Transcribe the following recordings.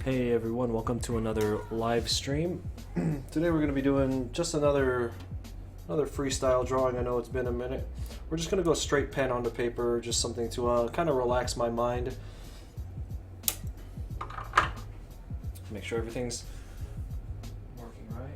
Hey everyone, welcome to another live stream. Today we're going to be doing just another freestyle drawing. I know it's been a minute. We're just going to go straight pen onto paper, just something to kind of relax my mind. Make sure everything's working right.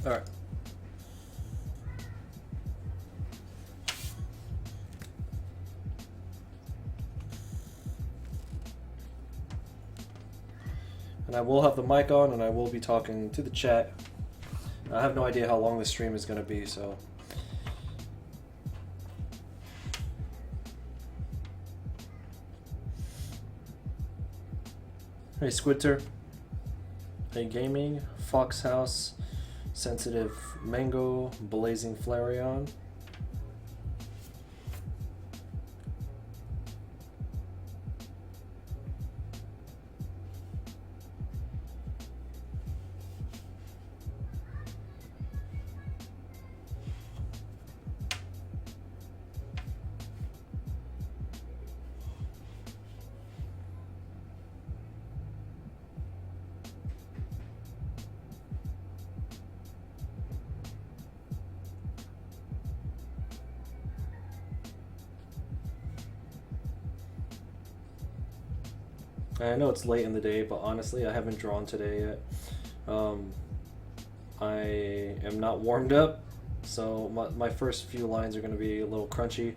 All right. And I will have the mic on and I will be talking to the chat. I have no idea how long this stream is going to be, so. Hey Squidter. Hey Gaming, Fox House, Sensitive Mango, Blazing Flareon. I know it's late in the day, but honestly, I haven't drawn today yet. I am not warmed up, so my first few lines are going to be a little crunchy.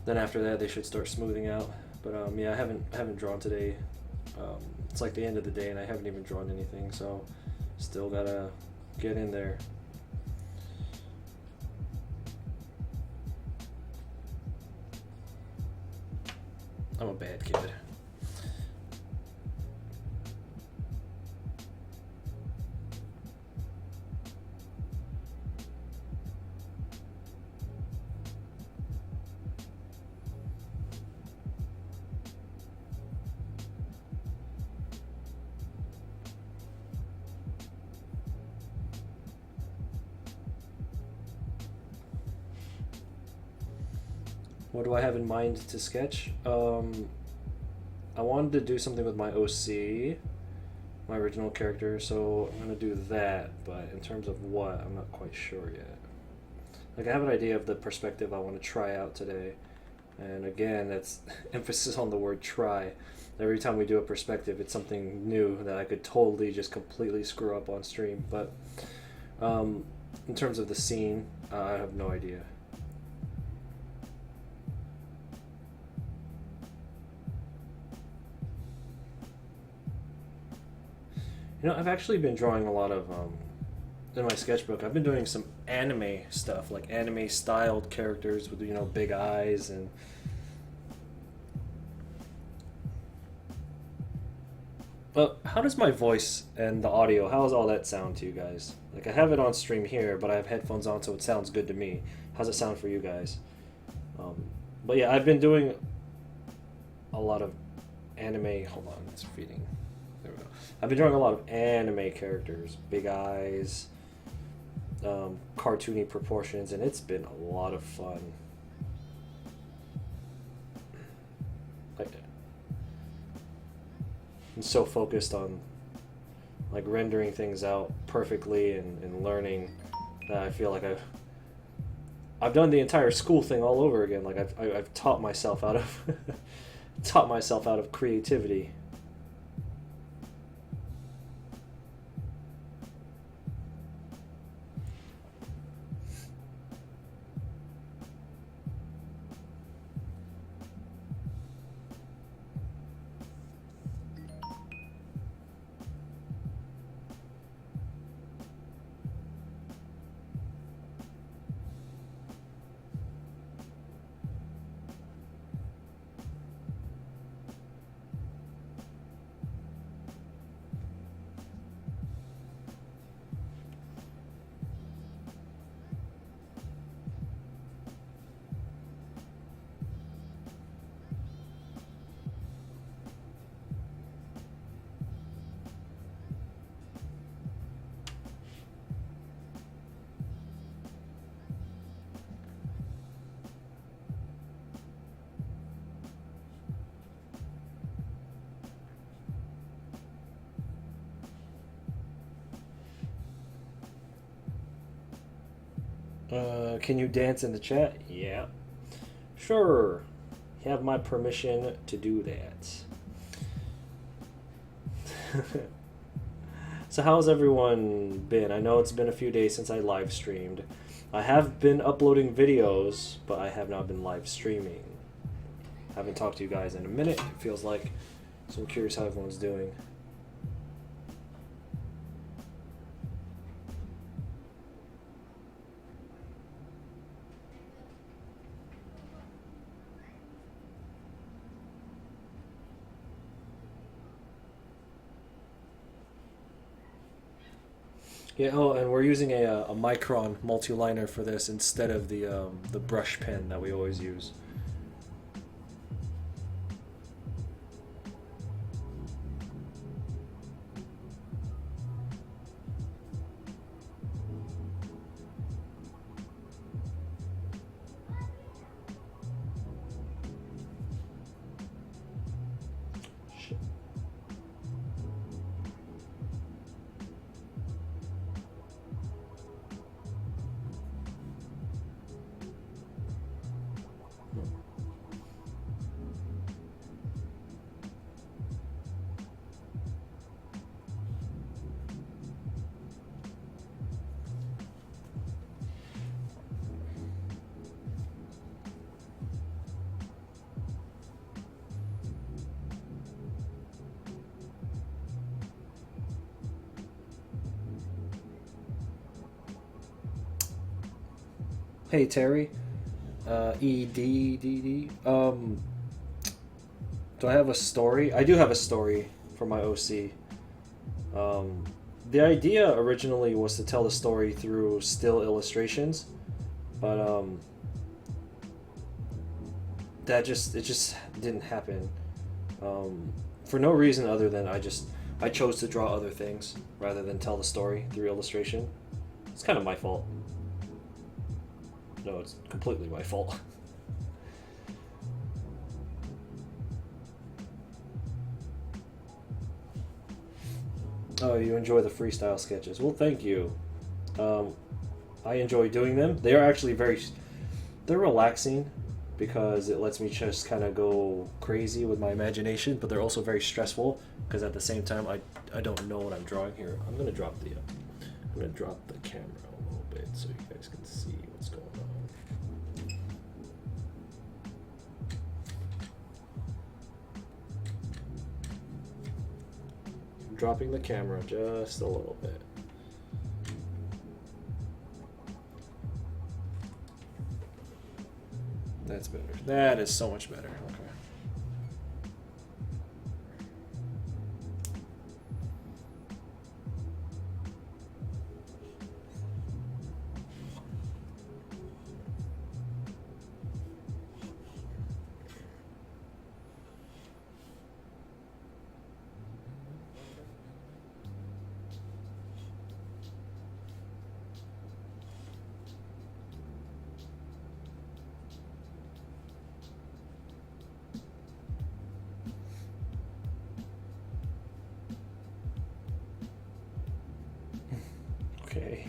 Then after that, they should start smoothing out. But yeah, I haven't drawn today. It's like the end of the day, and I haven't even drawn anything, so still gotta get in there. I'm a bad kid. What do I have in mind to sketch? I wanted to do something with my OC, my original character, so I'm gonna do that, but in terms of what, I'm not quite sure yet. Like, I have an idea of the perspective I want to try out today, and again, that's emphasis on the word try. Every time we do a perspective, it's something new that I could totally just completely screw up on stream, but in terms of the scene, I have no idea. You know, I've actually been drawing a lot of, in my sketchbook, I've been doing some anime stuff, like anime styled characters with, you know, big eyes and... But how does my voice and the audio, how does all that sound to you guys? Like, I have it on stream here, but I have headphones on, so it sounds good to me. How's it sound for you guys? But yeah, I've been doing a lot of anime... Hold on, it's feeding. There we go. I've been drawing a lot of anime characters, big eyes, cartoony proportions, and it's been a lot of fun. I'm so focused on like rendering things out perfectly and learning that I feel like I've done the entire school thing all over again. Like I've taught myself out of taught myself out of creativity. Can you dance in the chat? Yeah. Sure. You have my permission to do that. So how's everyone been? I know it's been a few days since I live streamed. I have been uploading videos, but I have not been live streaming. I haven't talked to you guys in a minute, it feels like. So I'm curious how everyone's doing. Yeah. Oh, and we're using a Micron multi-liner for this instead of the brush pen that we always use. Hey Terry, EDDD. Do I have a story? I do have a story for my OC. The idea originally was to tell the story through still illustrations, but it just didn't happen. For no reason other than I chose to draw other things rather than tell the story through illustration. It's kind of my fault. No, it's completely my fault. Oh, you enjoy the freestyle sketches. Well, thank you. I enjoy doing them. They are actually they're relaxing because it lets me just kind of go crazy with my imagination, but they're also very stressful because at the same time I don't know what I'm drawing here. I'm gonna drop the camera a little bit so you guys can see what's going on. Dropping the camera just a little bit. That's better. That is so much better. Okay. Okay.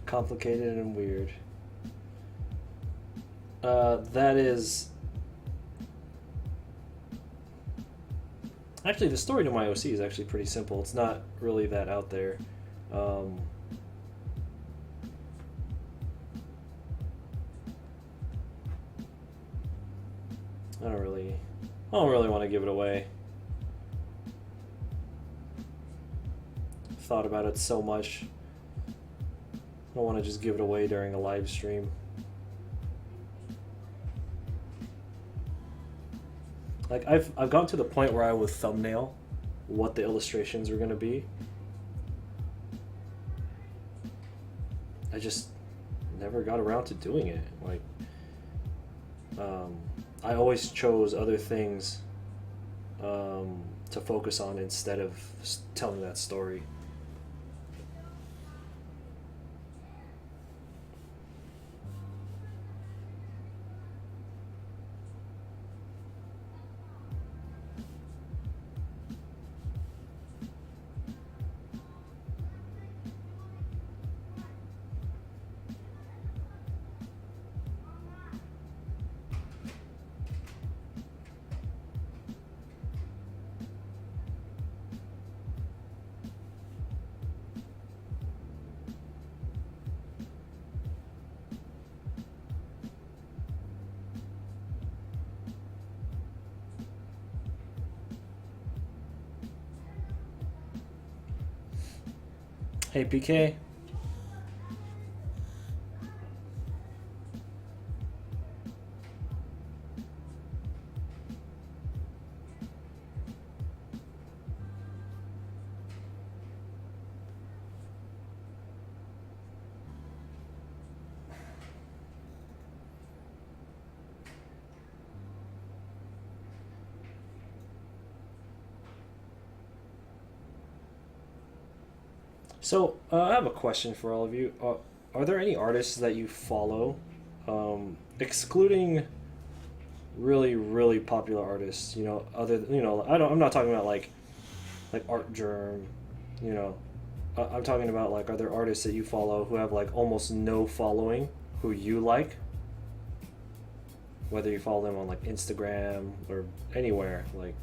Complicated and weird. That is... Actually, the story to my OC is actually pretty simple. It's not really that out there. I don't really want to give it away. Thought about it so much. I don't want to just give it away during a live stream. Like I've gotten to the point where I would thumbnail what the illustrations are going to be. I just never got around to doing it. Like I always chose other things to focus on instead of telling that story. Hey PK. So I have a question for all of you. Are there any artists that you follow, excluding really really popular artists? You know, I'm not talking about like Art Germ. You know, I'm talking about like, are there artists that you follow who have like almost no following, who you like? Whether you follow them on like Instagram or anywhere, like.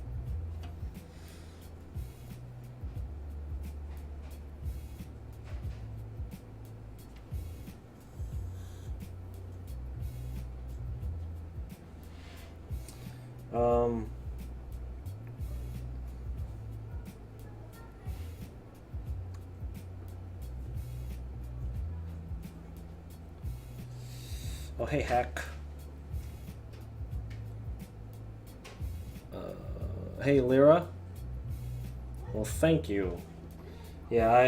Um, oh, hey, Hack. Hey, Lyra. Well, thank you. Yeah, I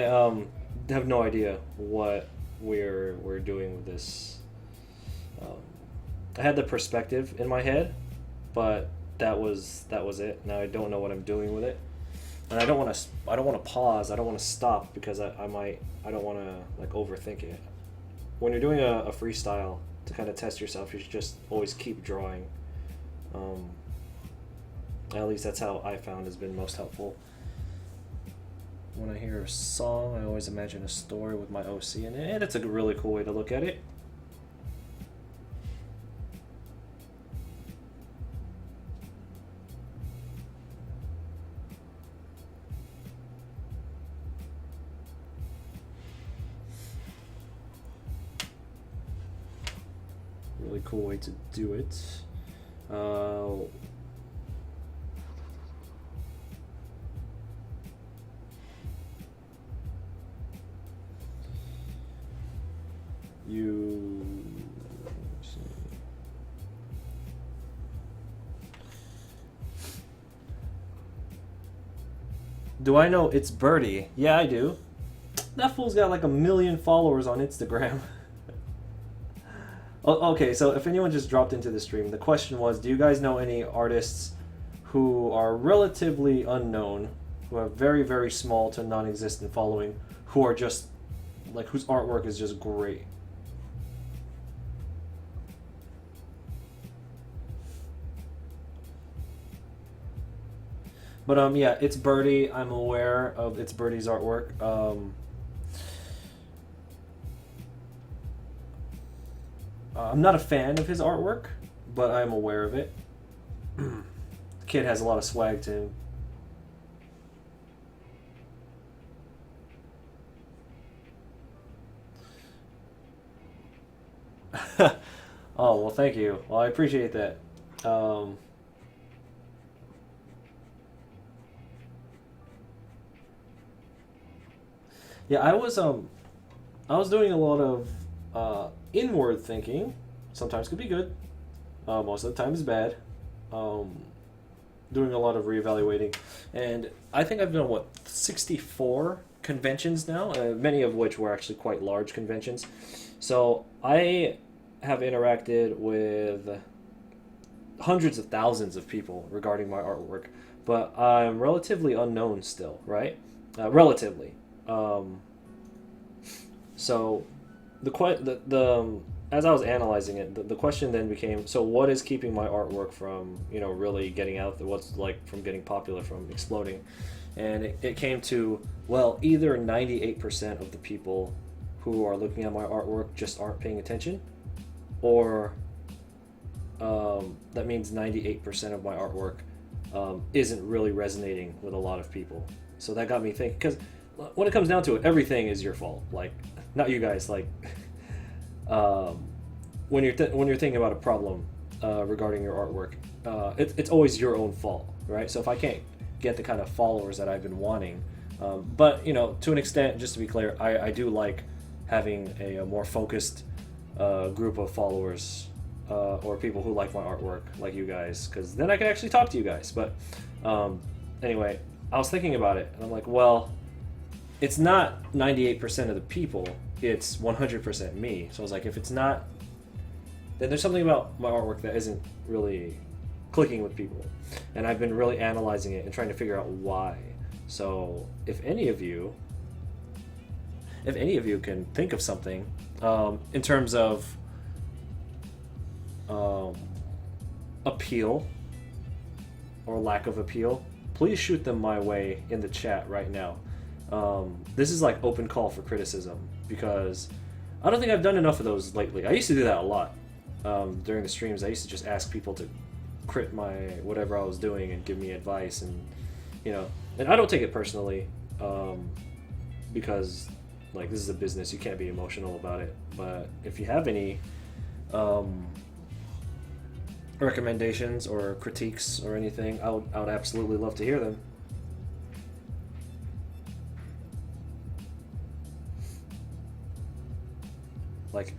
have no idea what we're doing with this. Um, I had the perspective in my head, but that was it. Now I don't know what I'm doing with it, and I don't want to pause. I don't want to stop because I don't want to like overthink it. When you're doing a freestyle to kind of test yourself, you should just always keep drawing. Um, at least that's how I found has been most helpful. When I hear a song, I always imagine a story with my OC in it, and it's a really cool way to look at it. Really cool way to do it. Uh, you let's see. Do I know It's Birdie? Yeah, I do. That fool's got like 1 million followers on Instagram. Okay, so if anyone just dropped into the stream, the question was, do you guys know any artists who are relatively unknown, who have very, very small to non-existent following, who are just, like, whose artwork is just great? But yeah, It's Birdie. I'm aware of It's Birdie's artwork. I'm not a fan of his artwork, but I'm aware of it. The kid has a lot of swag to him. Oh well, thank you. Well, I appreciate that. Um, Yeah, I was doing a lot of inward thinking. Sometimes could be good. Most of the time is bad. Um, Doing a lot of reevaluating, and I think I've done what 64 conventions now, many of which were actually quite large conventions. So I have interacted with hundreds of thousands of people regarding my artwork, but I'm relatively unknown still, right? Relatively. Um, so the as I was analyzing it, the question then became: so what is keeping my artwork from really getting out there? What's like from getting popular, from exploding? And it came to, well, either 98% of the people who are looking at my artwork just aren't paying attention, or that means 98% of my artwork isn't really resonating with a lot of people. So that got me thinking, because when it comes down to it, everything is your fault. Like, not you guys. Like, um, when you're thinking about a problem regarding your artwork, it's always your own fault, right? So if I can't get the kind of followers that I've been wanting, but to an extent, just to be clear, I do like having a more focused group of followers or people who like my artwork, like you guys, because then I can actually talk to you guys. But anyway, I was thinking about it, and I'm like, well, it's not 98% of the people, it's 100% me. So I was like, if it's not, then there's something about my artwork that isn't really clicking with people. And I've been really analyzing it and trying to figure out why. So if any of you can think of something in terms of um, appeal or lack of appeal, please shoot them my way in the chat right now. This is like open call for criticism, because I don't think I've done enough of those lately. I used to do that a lot during the streams. I used to just ask people to crit my whatever I was doing and give me advice, and I don't take it personally, because like this is a business. You can't be emotional about it. But if you have any recommendations or critiques or anything, I would absolutely love to hear them. Like,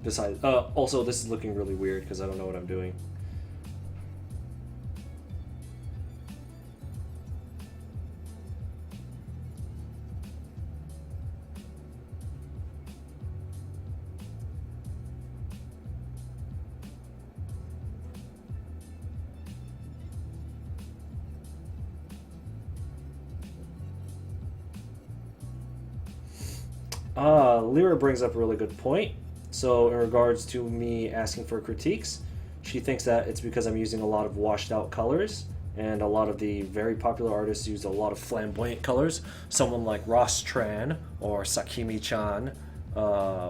besides, also this is looking really weird because I don't know what I'm doing. Lyra brings up a really good point. So, in regards to me asking for critiques, she thinks that it's because I'm using a lot of washed out colors, and a lot of the very popular artists use a lot of flamboyant colors. Someone like Ross Tran or Sakimi Chan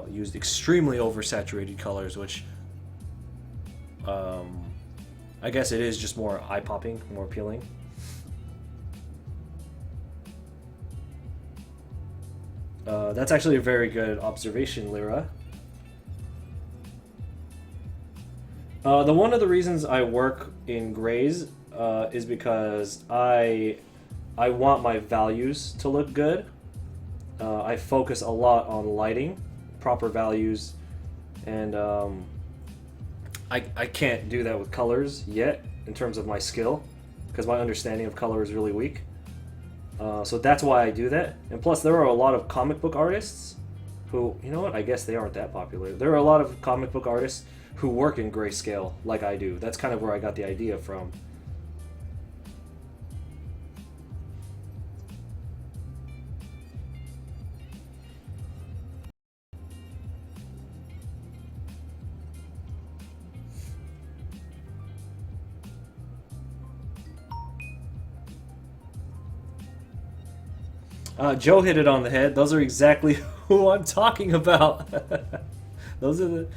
used extremely oversaturated colors, which I guess it is just more eye popping, more appealing. That's actually a very good observation, Lyra. The one of the reasons I work in grays is because I want my values to look good. I focus a lot on lighting, proper values, and I can't do that with colors yet in terms of my skill, because my understanding of color is really weak. So that's why I do that. And plus, there are a lot of comic book artists who, you know what, I guess they aren't that popular. There are a lot of comic book artists who work in grayscale like I do. That's kind of where I got the idea from. Joe hit it on the head. Those are exactly who I'm talking about. Those are the.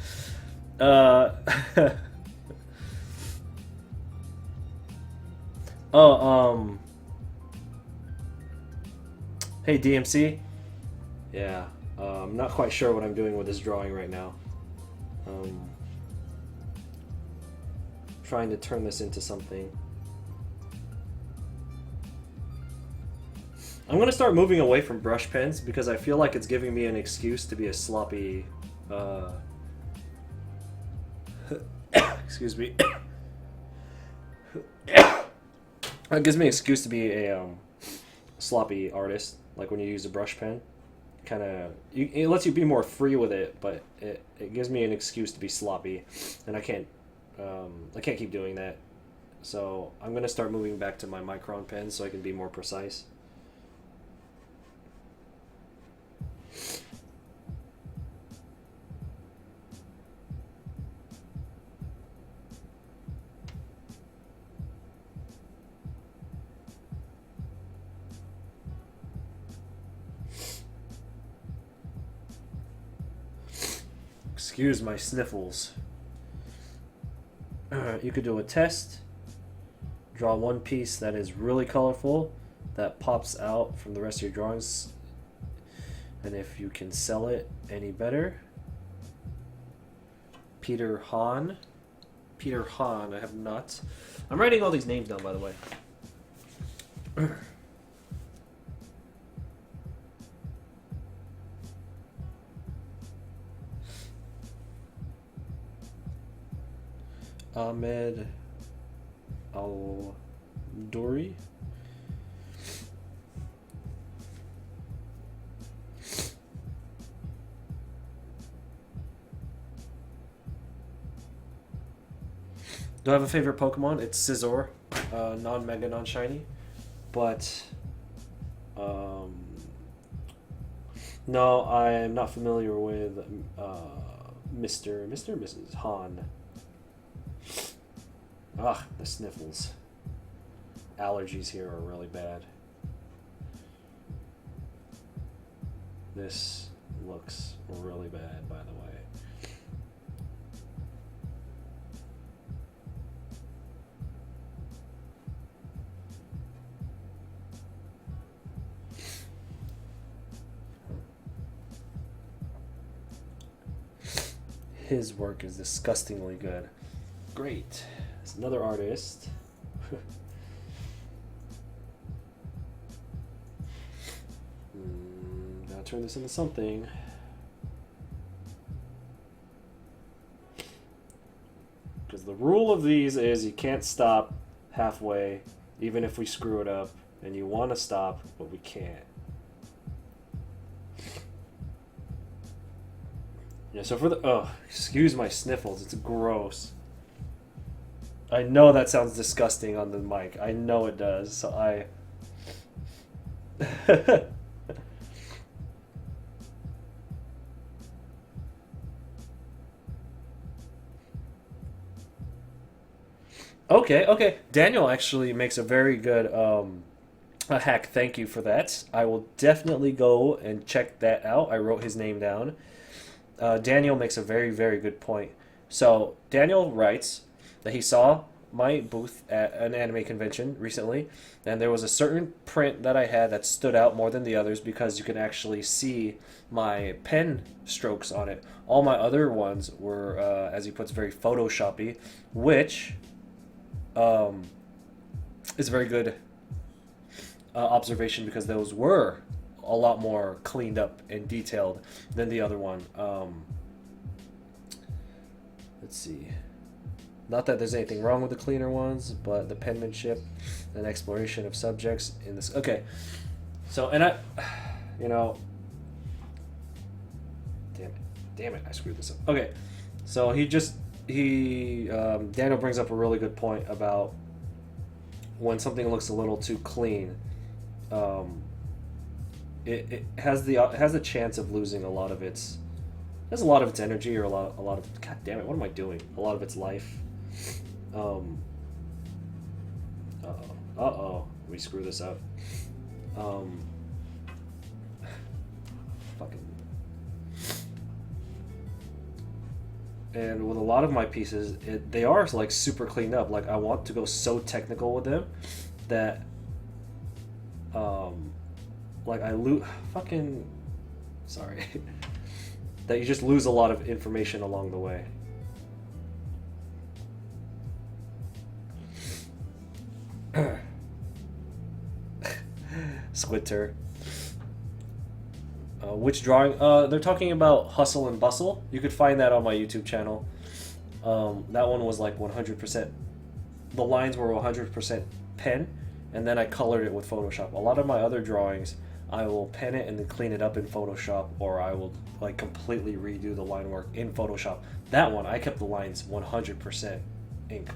Oh, hey DMC. Yeah, I'm not quite sure what I'm doing with this drawing right now. Um, trying to turn this into something. I'm gonna start moving away from brush pens because I feel like it's giving me an excuse to be a sloppy. Excuse me. It gives me an excuse to be a sloppy artist. Like when you use a brush pen, kind of it lets you be more free with it, but it gives me an excuse to be sloppy, and I can't keep doing that. So I'm gonna start moving back to my micron pen so I can be more precise. Excuse my sniffles. You could do a test. Draw one piece that is really colorful, that pops out from the rest of your drawings, and if you can sell it any better. Peter Hahn. Peter Hahn, I have not. I'm writing all these names down, by the way. Ahmed Al-Douri. Do I have a favorite Pokemon? It's Scizor, non-mega, non-shiny, but no, I'm not familiar with Mr. and Mrs. Hahn. Ugh, the sniffles. Allergies here are really bad. This looks really bad, by the way. His work is disgustingly good. Great. It's another artist. Gotta turn this into something. Because the rule of these is you can't stop halfway, even if we screw it up. And you want to stop, but we can't. Yeah, so for the... Oh, excuse my sniffles. It's gross. I know that sounds disgusting on the mic. I know it does. So I... Okay. Daniel actually makes a very good a hack. Thank you for that. I will definitely go and check that out. I wrote his name down. Daniel makes a very, very good point. So Daniel writes that he saw my booth at an anime convention recently, and there was a certain print that I had that stood out more than the others because you can actually see my pen strokes on it. All my other ones were, as he puts, very photoshoppy, which is a very good observation because those were a lot more cleaned up and detailed than the other one. Let's see. Not that there's anything wrong with the cleaner ones, but the penmanship and exploration of subjects in this. Okay. So, and I, you know, damn it, I screwed this up. Okay. So Daniel brings up a really good point about when something looks a little too clean. It has a chance of losing a lot of its energy, or a lot of, god damn it, what am I doing? A lot of its life. We screw this up. Fucking. And with a lot of my pieces, they are like super cleaned up. Like I want to go so technical with them that, like I fucking, sorry, that you just lose a lot of information along the way. Squitter. Which drawing? They're talking about Hustle and Bustle. You could find that on my YouTube channel. That one was like 100%. The lines were 100% pen, and then I colored it with Photoshop. A lot of my other drawings, I will pen it and then clean it up in Photoshop, or I will like completely redo the line work in Photoshop. That one, I kept the lines 100% ink.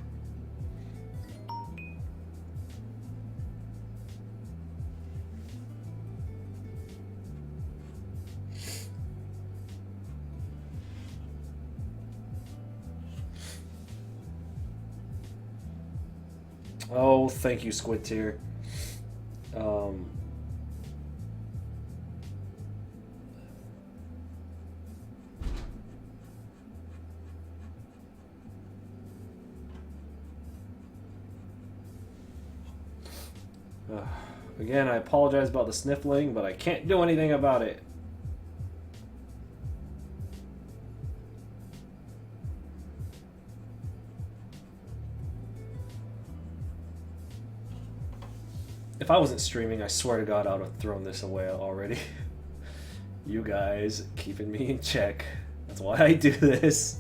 Oh, thank you, Squid Tier. Um, uh, Again, I apologize about the sniffling, but I can't do anything about it. If I wasn't streaming, I swear to God, I would have thrown this away already. You guys keeping me in check. That's why I do this.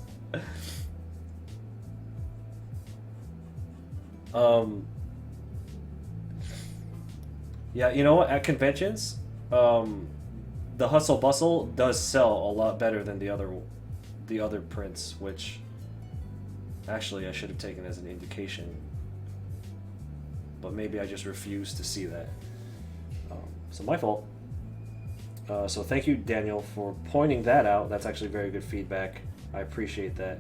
Yeah, you know what? At conventions, the Hustle Bustle does sell a lot better than the other prints, which actually I should have taken as an indication, but maybe I just refuse to see that. So my fault. So thank you, Daniel, for pointing that out. That's actually very good feedback. I appreciate that.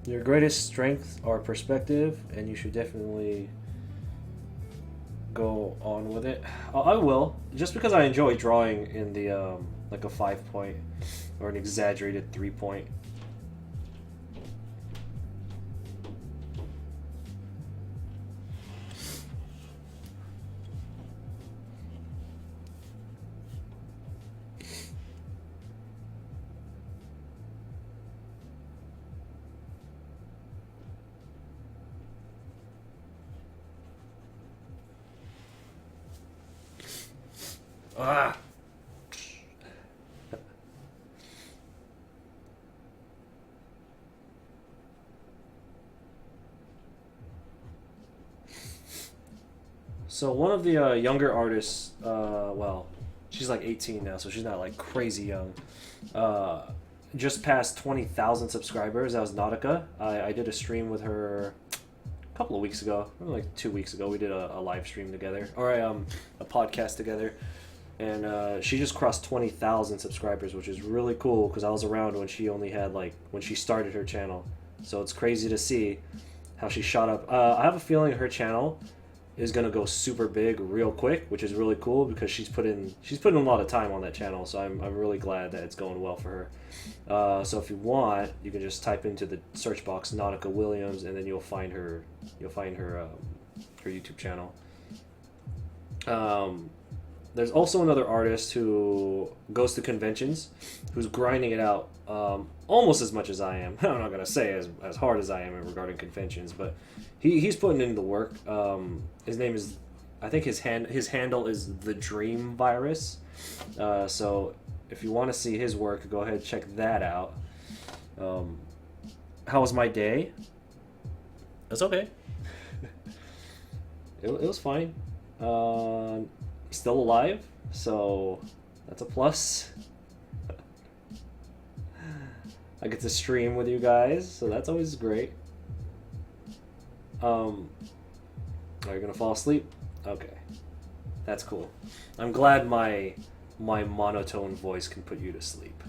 Your greatest strengths are perspective, and you should definitely go on with it. I will, just because I enjoy drawing in the like a 5-point or an exaggerated 3-point. Ah. So one of the younger artists, well, she's like 18 now, so she's not like crazy young. Uh, just passed 20,000 subscribers. That was Nautica. I did a stream with her a couple of weeks ago, like 2 weeks ago. We did a live stream together, or a podcast together. And she just crossed 20,000 subscribers, which is really cool because I was around when she only had when she started her channel. So it's crazy to see how she shot up. I have a feeling her channel is gonna go super big real quick, which is really cool because she's put in a lot of time on that channel. So I'm really glad that it's going well for her. So if you want, you can just type into the search box Nautica Williams, and then you'll find her her YouTube channel. There's also another artist who goes to conventions, who's grinding it out almost as much as I am. I'm not gonna say as hard as I am regarding conventions, but he's putting in the work. His name is, I think his handle is the Dream Virus. So if you want to see his work, go ahead and check that out. How was my day? It's okay. it was fine. Still alive, so that's a plus. I get to stream with you guys, so that's always great. Are you gonna fall asleep? Okay, that's cool. I'm glad my monotone voice can put you to sleep.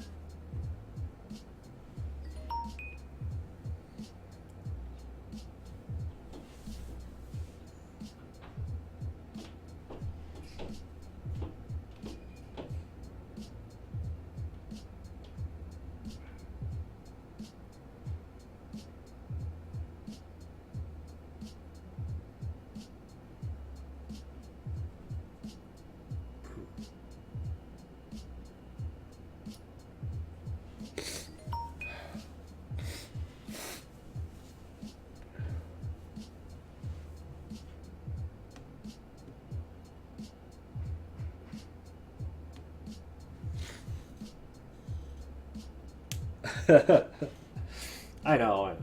I know, I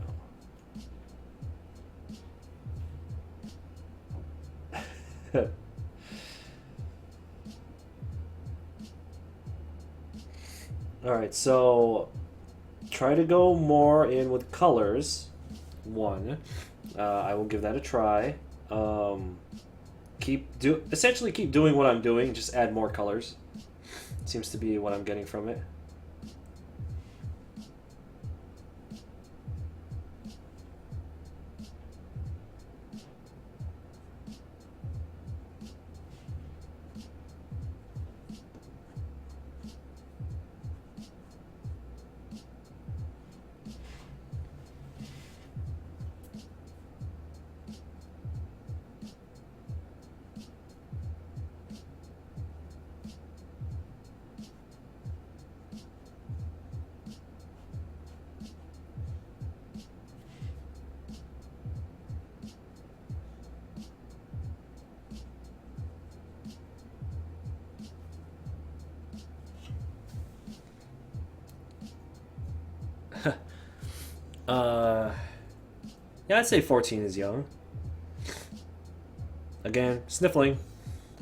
know. Alright, so try to go more in with colors. One. I will give that a try. Essentially keep doing what I'm doing, just add more colors. Seems to be what I'm getting from it. uh, yeah, I'd say 14 is young. Again, sniffling.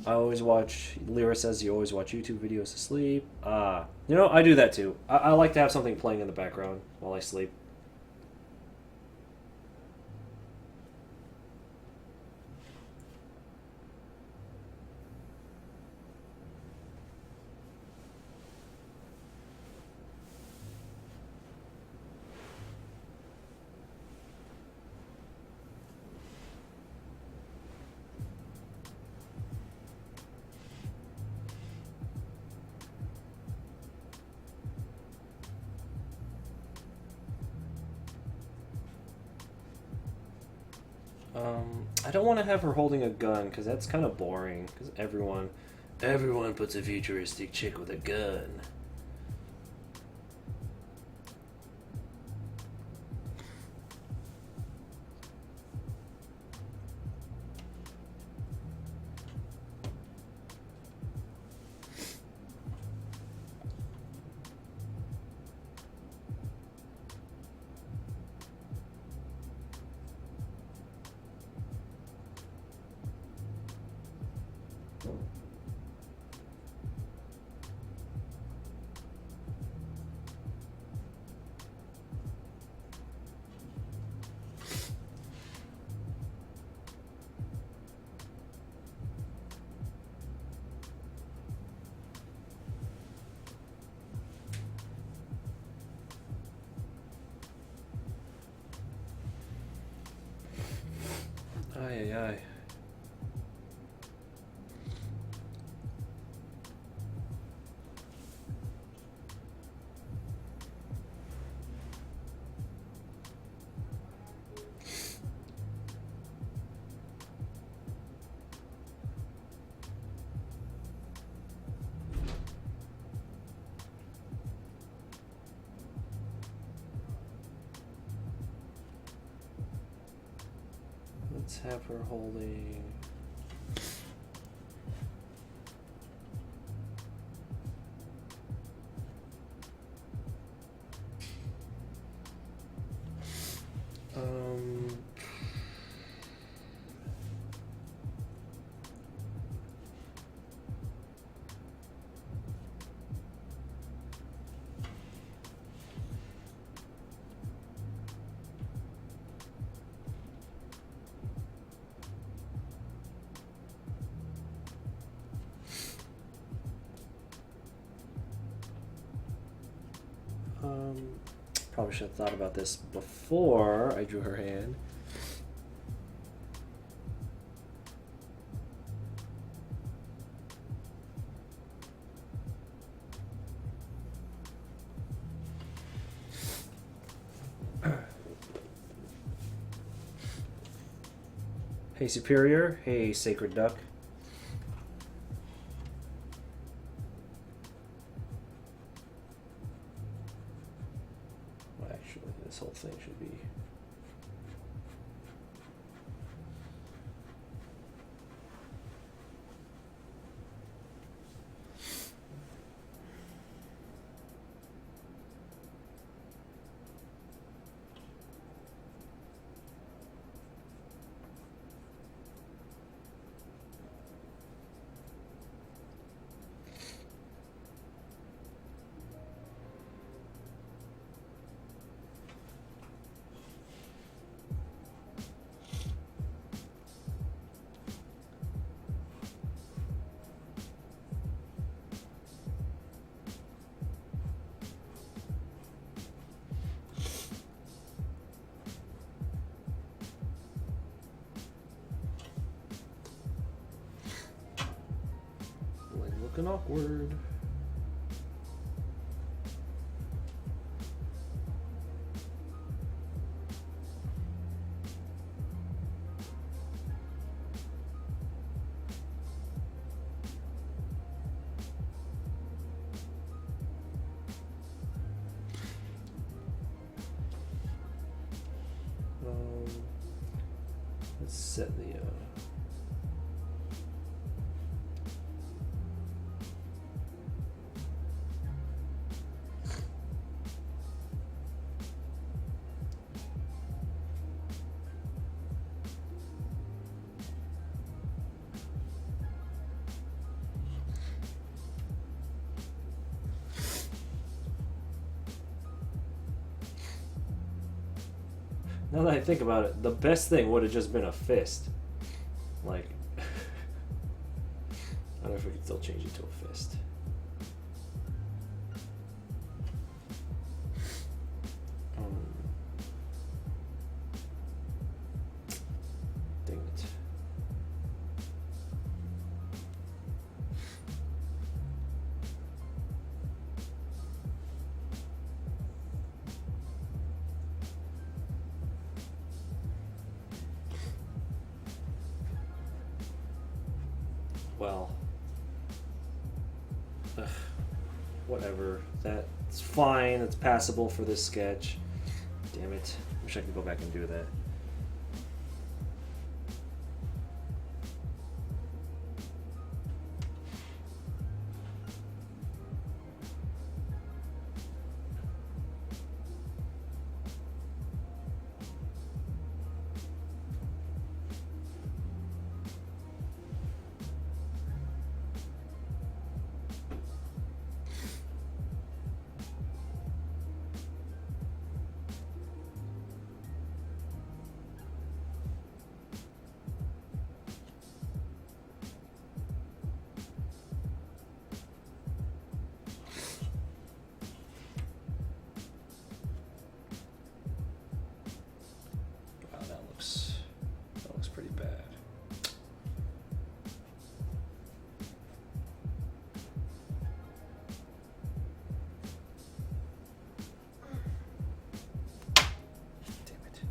I always watch. Lyra says you always watch YouTube videos to sleep. You know, I do that too. I like to have something playing in the background while I sleep. I don't want to have her holding a gun because that's kind of boring. Because everyone puts a futuristic chick with a gun. Ay, ay, ay. Let's have her holding. Um. Probably should have thought about this before I drew her hand. Hey, Superior. Hey, Sacred Duck. Well, actually, this whole thing should be... Looking awkward. Let's set the now that I think about it, the best thing would have just been a fist. Like, I don't know if we can still change it to a fist. Dang it. Well, whatever. That's fine. It's passable for this sketch. Damn it. Wish I could go back and do that. That looks pretty bad. Damn it.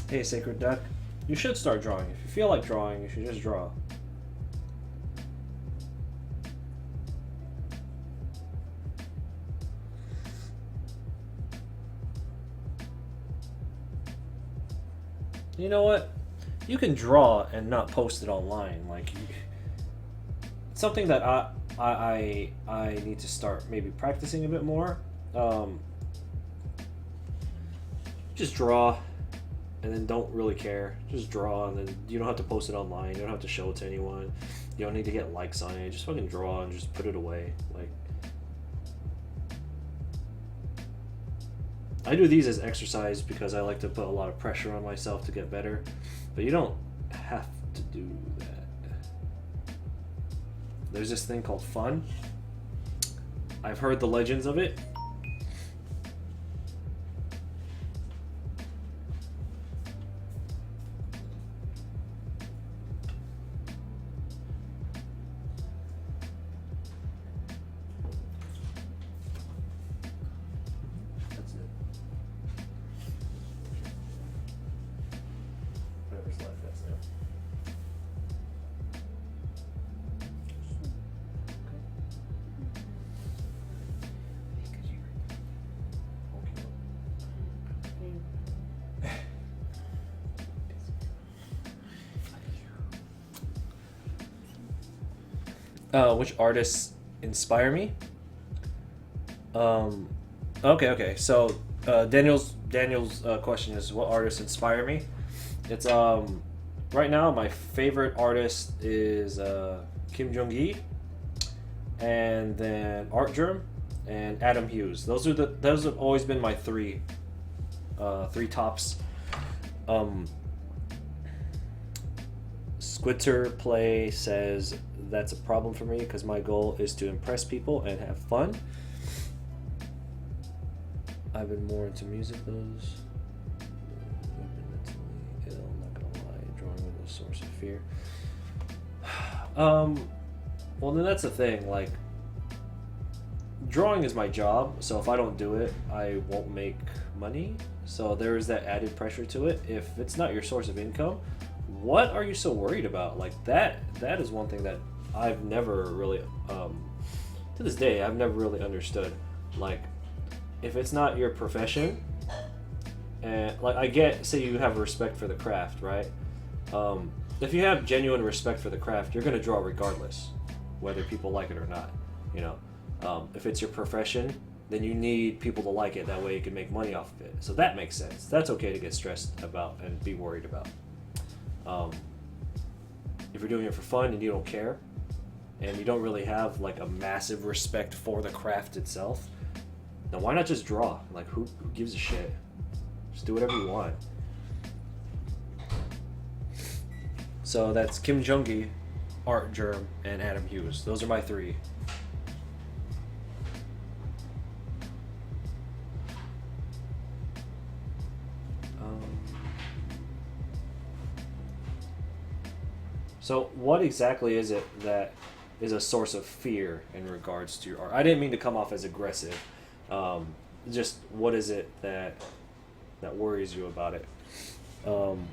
Hey, Sacred Duck. You should start drawing. If you feel like drawing, you should just draw. You know what? You can draw and not post it online. Like, something that I need to start maybe practicing a bit more. Um, just draw, and then don't really care. Just draw, and then you don't have to post it online. You don't have to show it to anyone. You don't need to get likes on it. Just fucking draw and just put it away. Like, I do these as exercise because I like to put a lot of pressure on myself to get better, but you don't have to do that. There's this thing called fun. I've heard the legends of it. That's it. Whatever's left, that's it. Which artists inspire me? Okay. So Daniel's question is, what artists inspire me? It's right now my favorite artist is Kim Jong-gi, and then Art Germ and Adam Hughes. Those have always been my three tops. Squitter Play says that's a problem for me because my goal is to impress people and have fun. I've been more into music those. I've been mentally ill, I'm not gonna lie. Drawing was a source of fear. Well then that's the thing, like drawing is my job, so if I don't do it, I won't make money. So there is that added pressure to it. If it's not your source of income, what are you so worried about? Like that is one thing that I've never really to this day I've never really understood. Like if it's not your profession, and like I get, say you have respect for the craft, right? If you have genuine respect for the craft, you're gonna draw regardless, whether people like it or not. You know, if it's your profession, then you need people to like it. That way you can make money off of it. So that makes sense. That's okay to get stressed about and be worried about. If you're doing it for fun and you don't care, and you don't really have like a massive respect for the craft itself, then why not just draw? Like who gives a shit? Just do whatever you want. So that's Kim Jong-gi, Art Germ, and Adam Hughes. Those are my three. So what exactly is it that is a source of fear in regards to your art? I didn't mean to come off as aggressive. Just what is it that worries you about it? And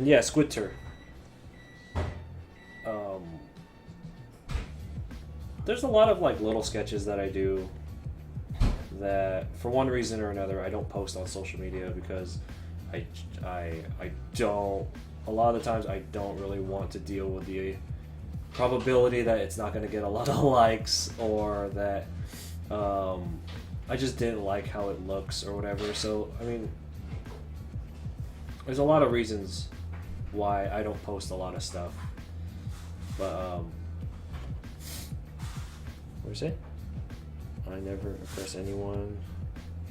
yeah, Squitter. There's a lot of like little sketches that I do that for one reason or another I don't post on social media because I don't, a lot of the times I don't really want to deal with the probability that it's not going to get a lot of likes, or that I just didn't like how it looks or whatever. So I mean, there's a lot of reasons why I don't post a lot of stuff, but what do you say? I never impress anyone,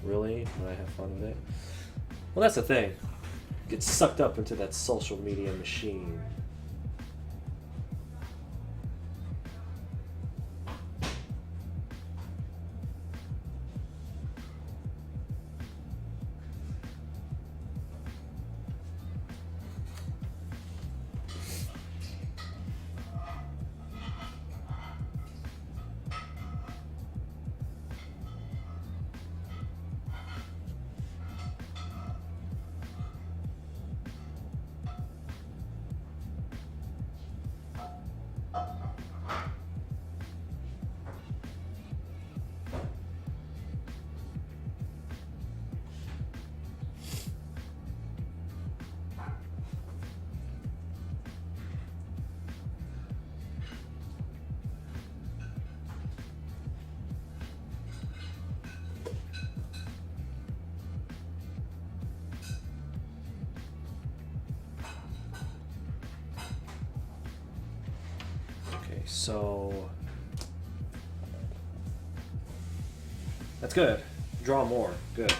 really, when I have fun with it. Well, that's the thing. Get sucked up into that social media machine. So that's good. Draw more. Good.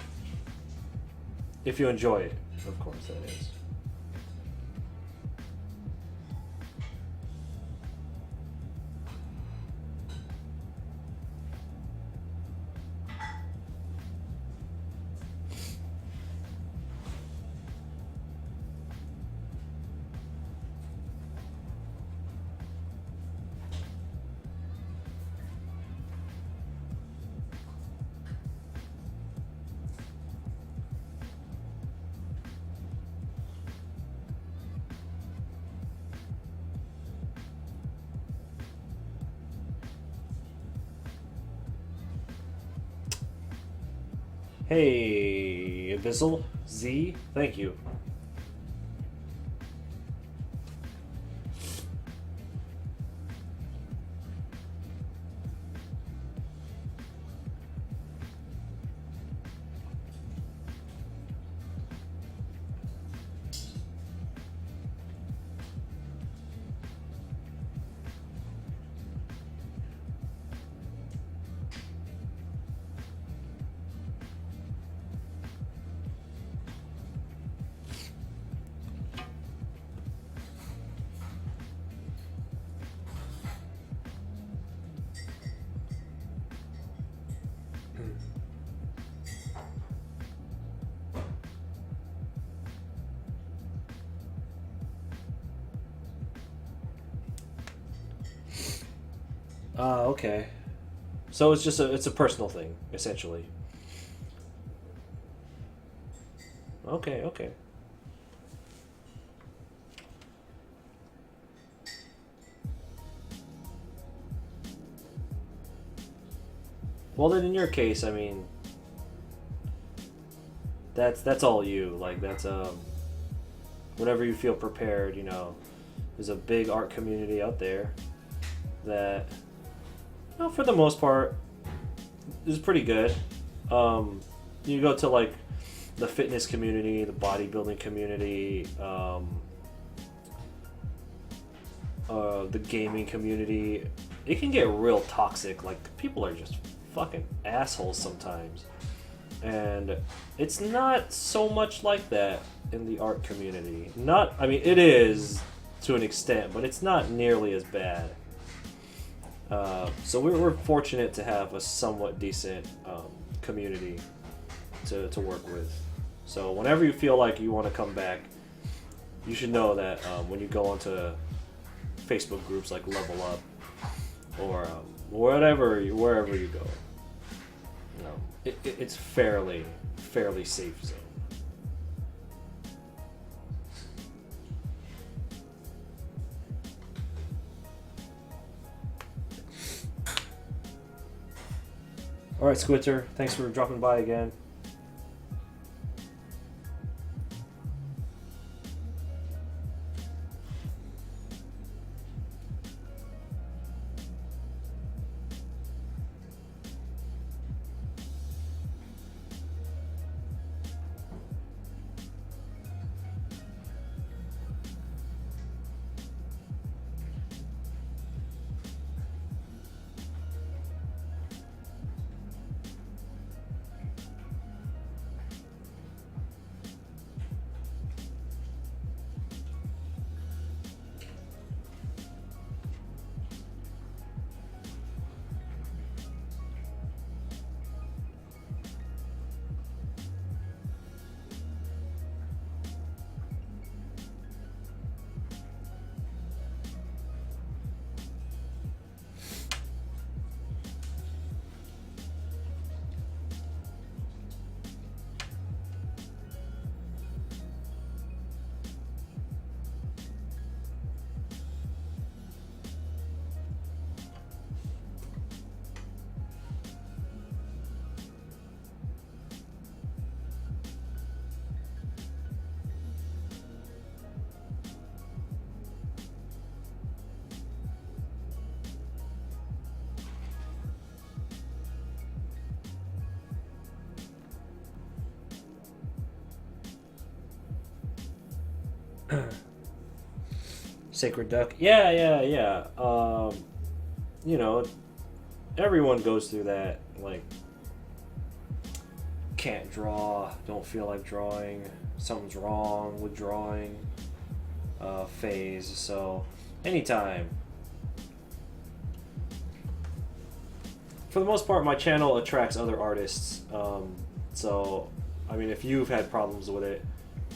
If you enjoy it, of course, that is. Hey, Abyssal Z, thank you. Okay. So it's just it's a personal thing, essentially. Okay, okay. Well, then in your case, I mean, that's all you. Like that's whenever you feel prepared, you know, there's a big art community out there that, you know, for the most part, is pretty good. You go to like the fitness community, the bodybuilding community, the gaming community. It can get real toxic. Like people are just fucking assholes sometimes, and it's not so much like that in the art community. Not, I mean, it is to an extent, but it's not nearly as bad. So we're fortunate to have a somewhat decent community to work with. So whenever you feel like you want to come back, you should know that when you go onto Facebook groups like Level Up or wherever you go, you know, it's fairly safe zone. All right, Squitzer, thanks for dropping by again. Sacred Duck. Yeah. you know, everyone goes through that, like, can't draw, don't feel like drawing, something's wrong with drawing phase. So anytime. For the most part, my channel attracts other artists. So, I mean, if you've had problems with it,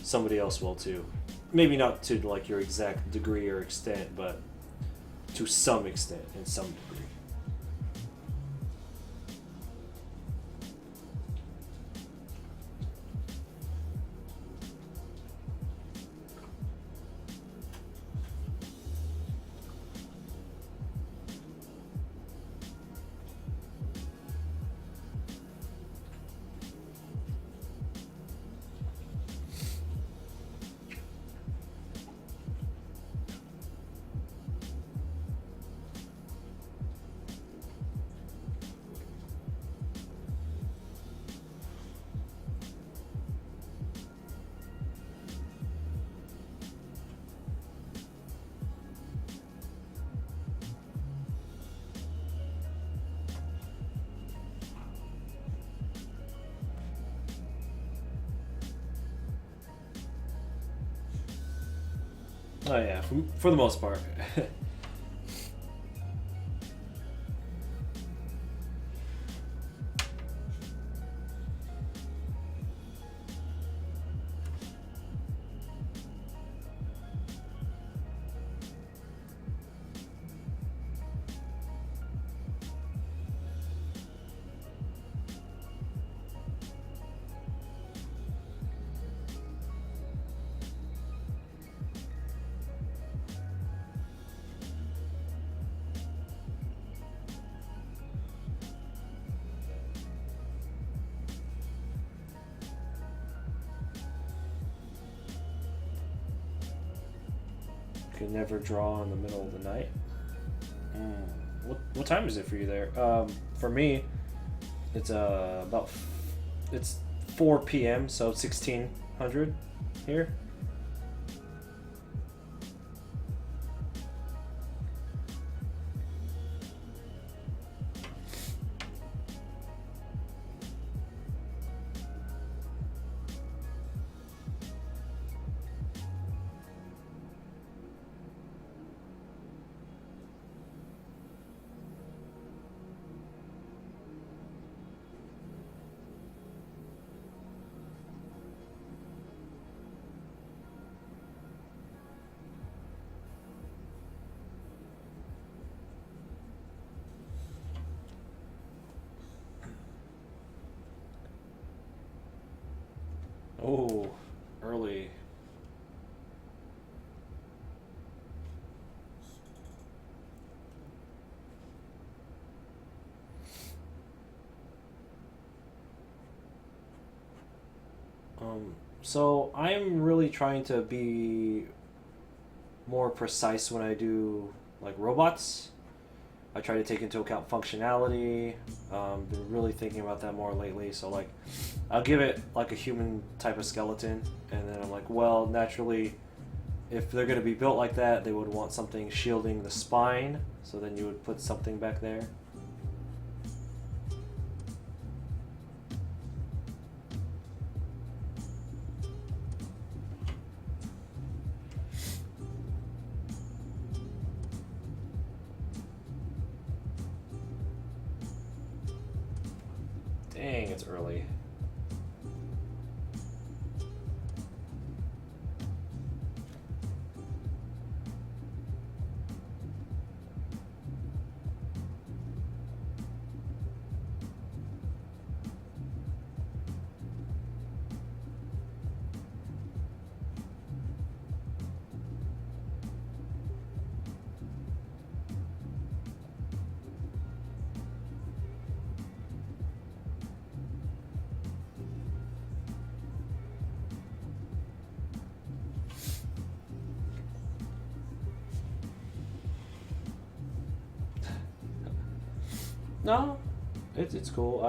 somebody else will too. Maybe not to like your exact degree or extent, but to some extent, in some degree. Oh yeah, for the most part. Could never draw in the middle of the night. What time is it for you there? For me, it's it's 4 p.m. so 1600 here. Oh, early. So I'm really trying to be more precise when I do like robots. I try to take into account functionality. Been really thinking about that more lately. So like, I'll give it like a human type of skeleton, and then I'm like, well, naturally, if they're going to be built like that, they would want something shielding the spine. So then you would put something back there. Dang, it's early. No, it's cool.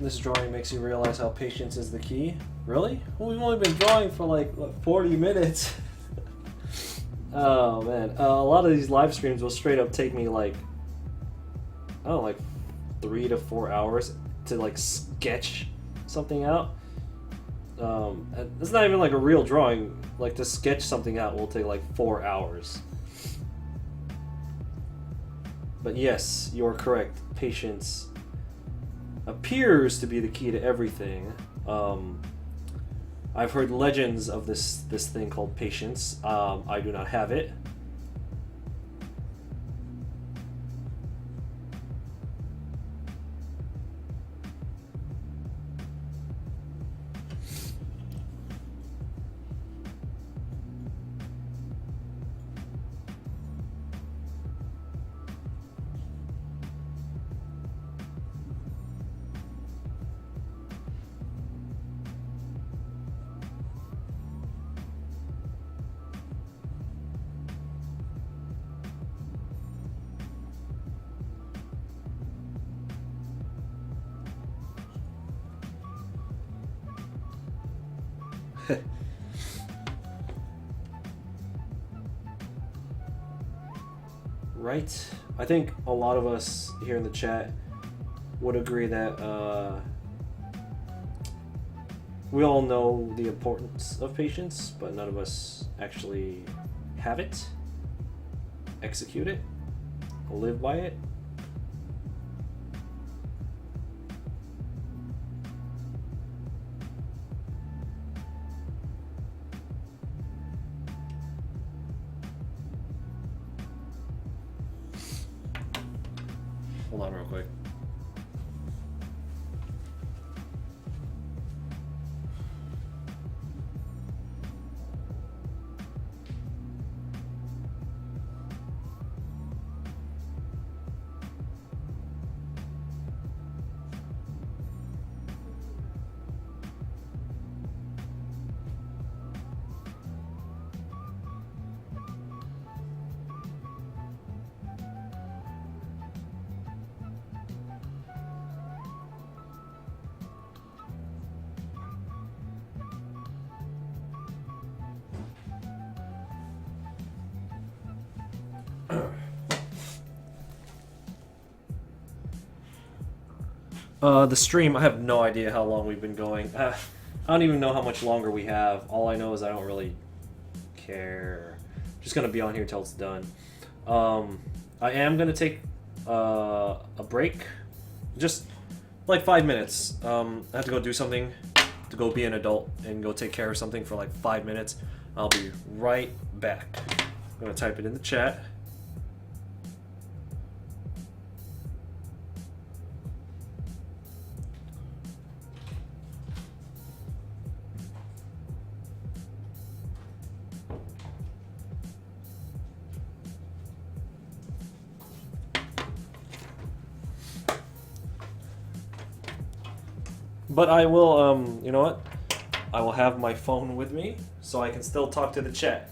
This drawing makes you realize how patience is the key. Really? Well, we've only been drawing for like what, 40 minutes. Oh man, a lot of these live streams will straight up take me like, I don't know, like 3 to 4 hours to like sketch something out. And it's not even like a real drawing. Like to sketch something out will take like 4 hours. But yes, you're correct. Patience appears to be the key to everything. I've heard legends of this thing called patience. I do not have it. Right? I think a lot of us here in the chat would agree that we all know the importance of patience, but none of us actually have it, execute it, live by it. Hold on real quick. The stream, I have no idea how long we've been going. I don't even know how much longer we have. All I know is I don't really care. I'm just gonna be on here till it's done. I am gonna take a break, just like 5 minutes. I have to go do something, to go be an adult and go take care of something for like 5 minutes. I'll be right back. I'm gonna type it in the chat. But I will, you know what? I will have my phone with me so I can still talk to the chat.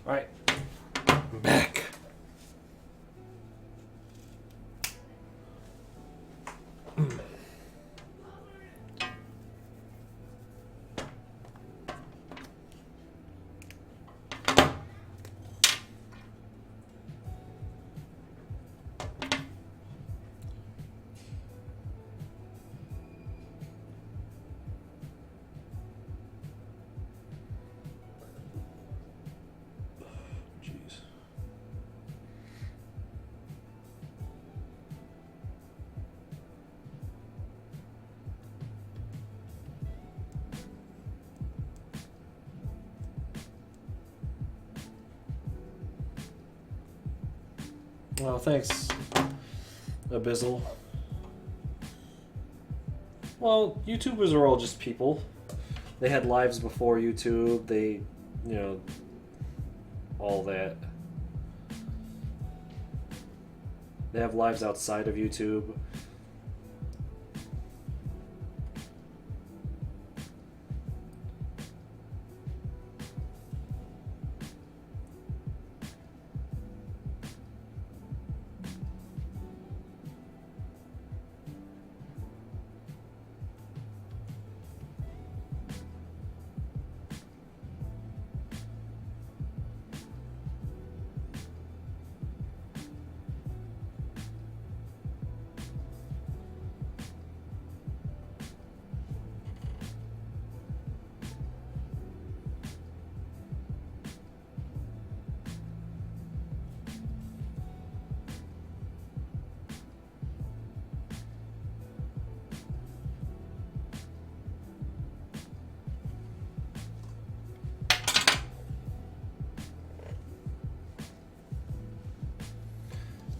Alright. I'm back. Jeez. Well, thanks, Abyssal. Well, YouTubers are all just people. They had lives before YouTube. They, you know, all that. They have lives outside of YouTube.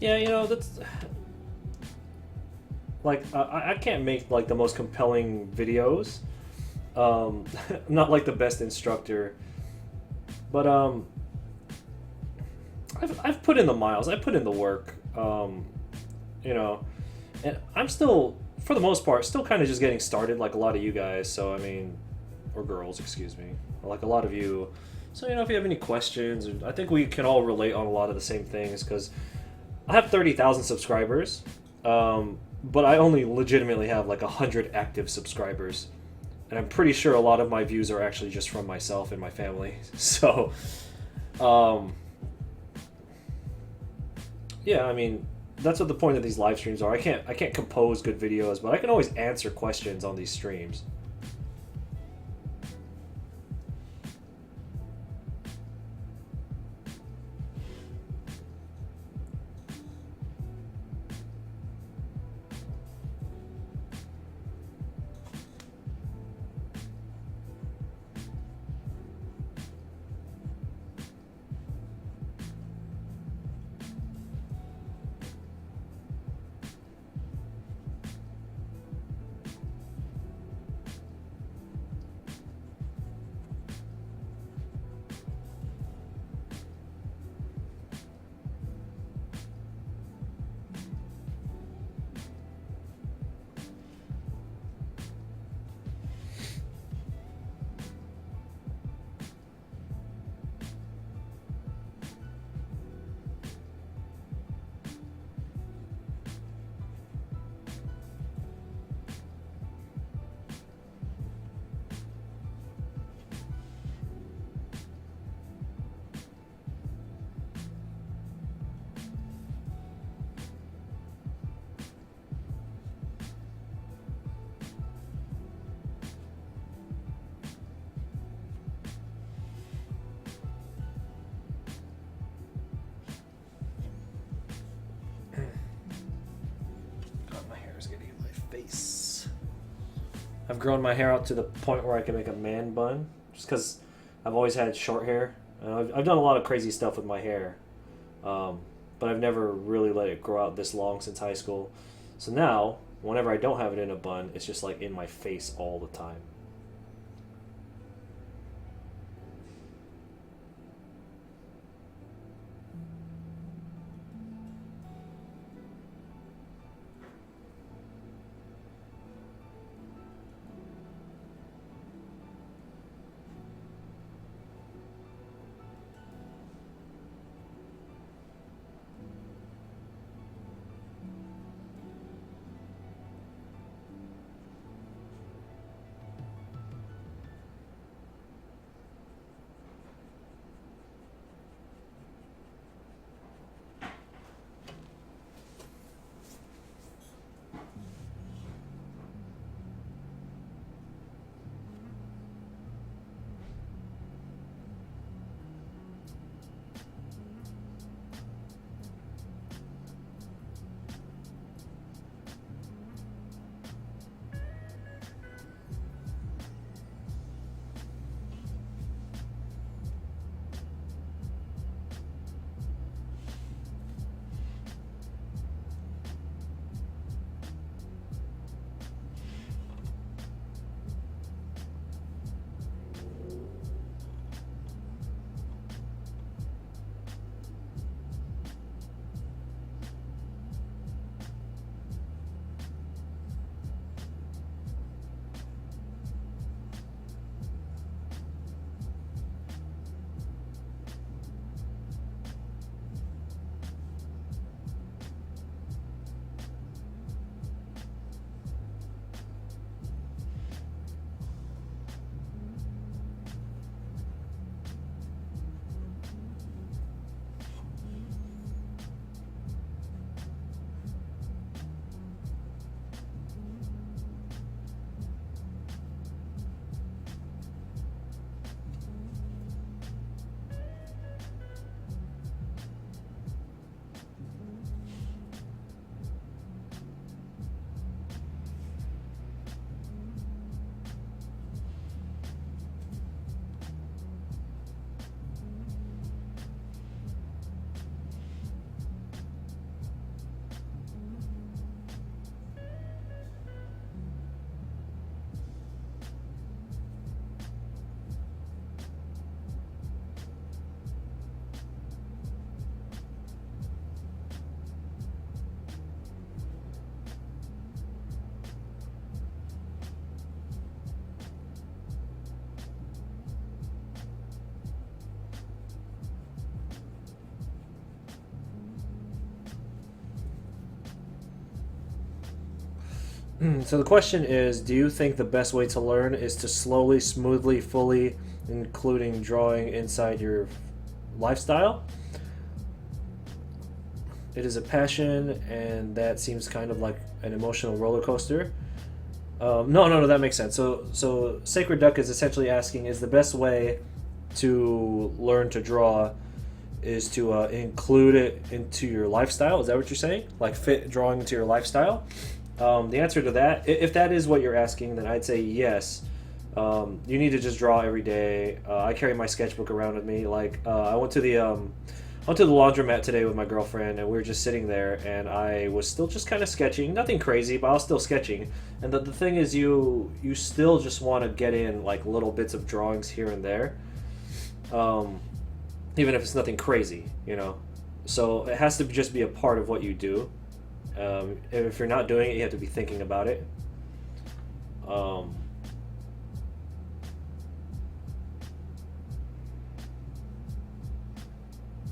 Yeah, you know, that's like I can't make like the most compelling videos. I'm not like the best instructor, but I've put in the miles. I put in the work. You know, and I'm still, for the most part, still kind of just getting started, like a lot of you guys. So I mean, or girls, excuse me, like a lot of you. So you know, if you have any questions, I think we can all relate on a lot of the same things because I have 30,000 subscribers, but I only legitimately have like 100 active subscribers. And I'm pretty sure a lot of my views are actually just from myself and my family. So, yeah, I mean, that's what the point of these live streams are. I can't compose good videos, but I can always answer questions on these streams. I've grown my hair out to the point where I can make a man bun, just because I've always had short hair. I've done a lot of crazy stuff with my hair, but I've never really let it grow out this long since high school. So now, whenever I don't have it in a bun, it's just like in my face all the time. So the question is, do you think the best way to learn is to slowly, smoothly, fully, including drawing inside your lifestyle? It is a passion, and that seems kind of like an emotional roller coaster. No, that makes sense. So Sacred Duck is essentially asking: is the best way to learn to draw is to include it into your lifestyle? Is that what you're saying? Like fit drawing into your lifestyle? The answer to that, if that is what you're asking, then I'd say yes. You need to just draw every day. I carry my sketchbook around with me. Like I went to the laundromat today with my girlfriend, and we were just sitting there, and I was still just kind of sketching. Nothing crazy, but I was still sketching. And the thing is, you still just want to get in like little bits of drawings here and there, even if it's nothing crazy, you know. So it has to just be a part of what you do. If you're not doing it, you have to be thinking about it. Um,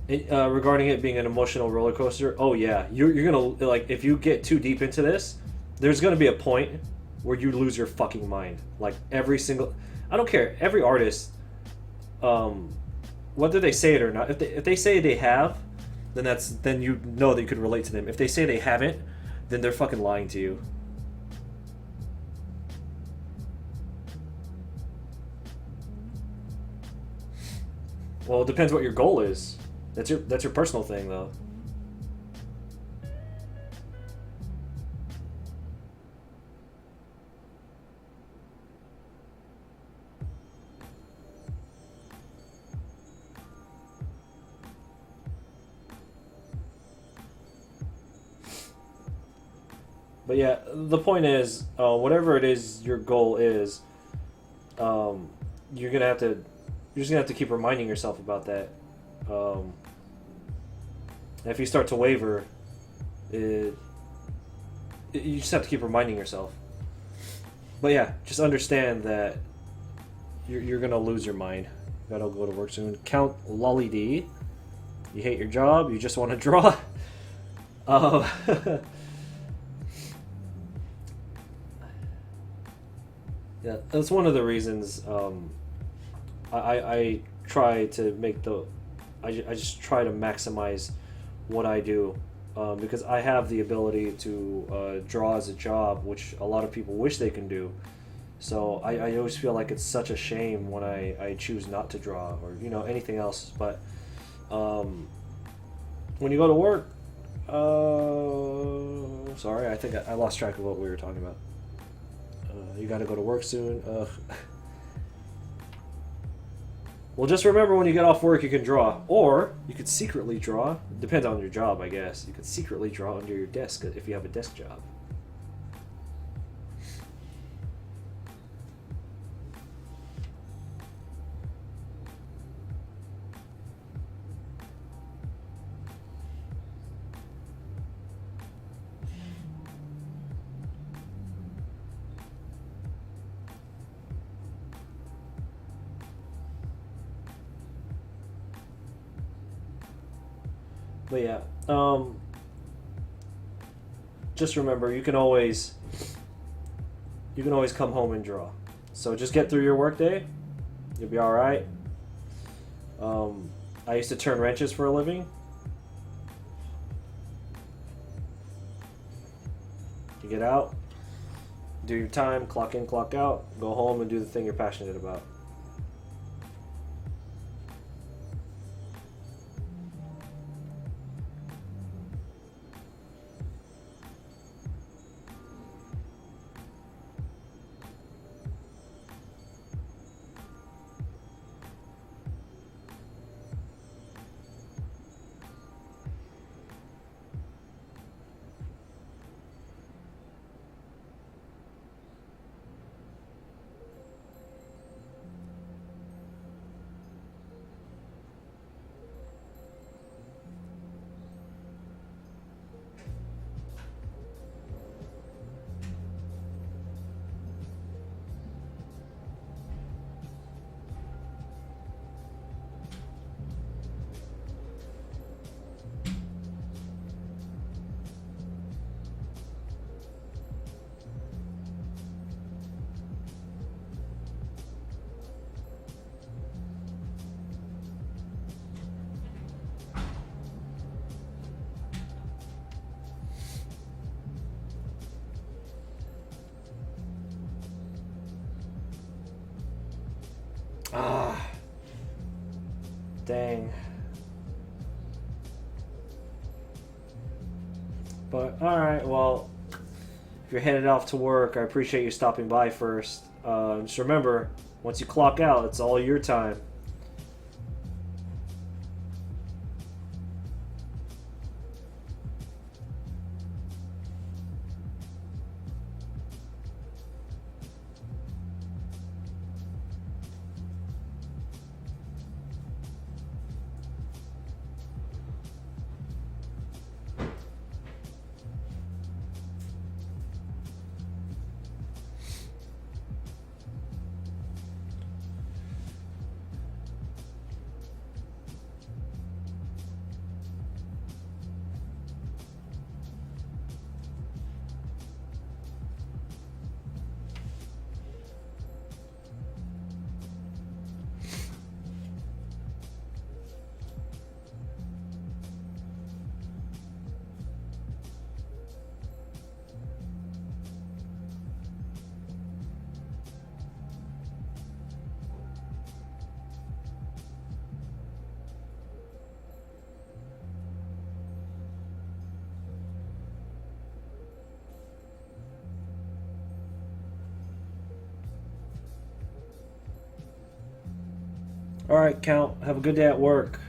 Regarding it being an emotional roller coaster, oh yeah, you're gonna like if you get too deep into this, there's gonna be a point where you lose your fucking mind. Like every single, I don't care, every artist, um, whether they say it or not, if they say they have, then you know that you could relate to them. If they say they haven't, then they're fucking lying to you. Well, it depends what your goal is. That's your personal thing though. But yeah, the point is, whatever it is your goal is, um, you're gonna have to, you're just gonna have to keep reminding yourself about that. Um, and if you start to waver, it, you just have to keep reminding yourself. But yeah, just understand that you're gonna lose your mind. You gotta go to work soon. Count Lolly D. You hate your job. You just want to draw. Uh, yeah, that's one of the reasons I try to make I just try to maximize what I do because I have the ability to draw as a job, which a lot of people wish they can do. So I always feel like it's such a shame when I choose not to draw or anything else. But when you go to work, sorry, I think I lost track of what we were talking about. You got to go to work soon. Well, just remember when you get off work, you can draw. Or you could secretly draw. It depends on your job, I guess. You could secretly draw under your desk if you have a desk job. But yeah, just remember you can always come home and draw. So just get through your workday. You'll be all right. I used to turn wrenches for a living. You get out, do your time, clock in, clock out, go home and do the thing you're passionate about. Dang. But, alright, well, if you're headed off to work, I appreciate you stopping by first. Just remember, once you clock out, it's all your time. Alright, Count. Have a good day at work.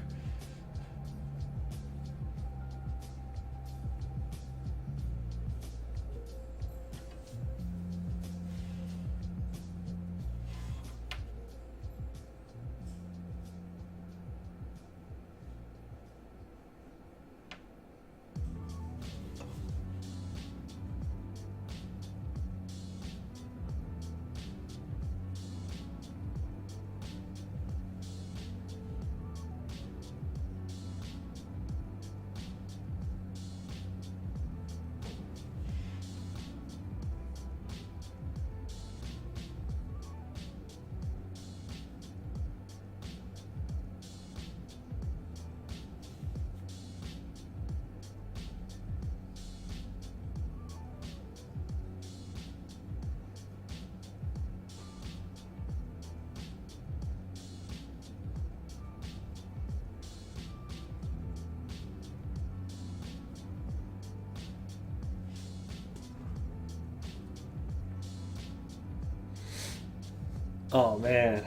Oh, man.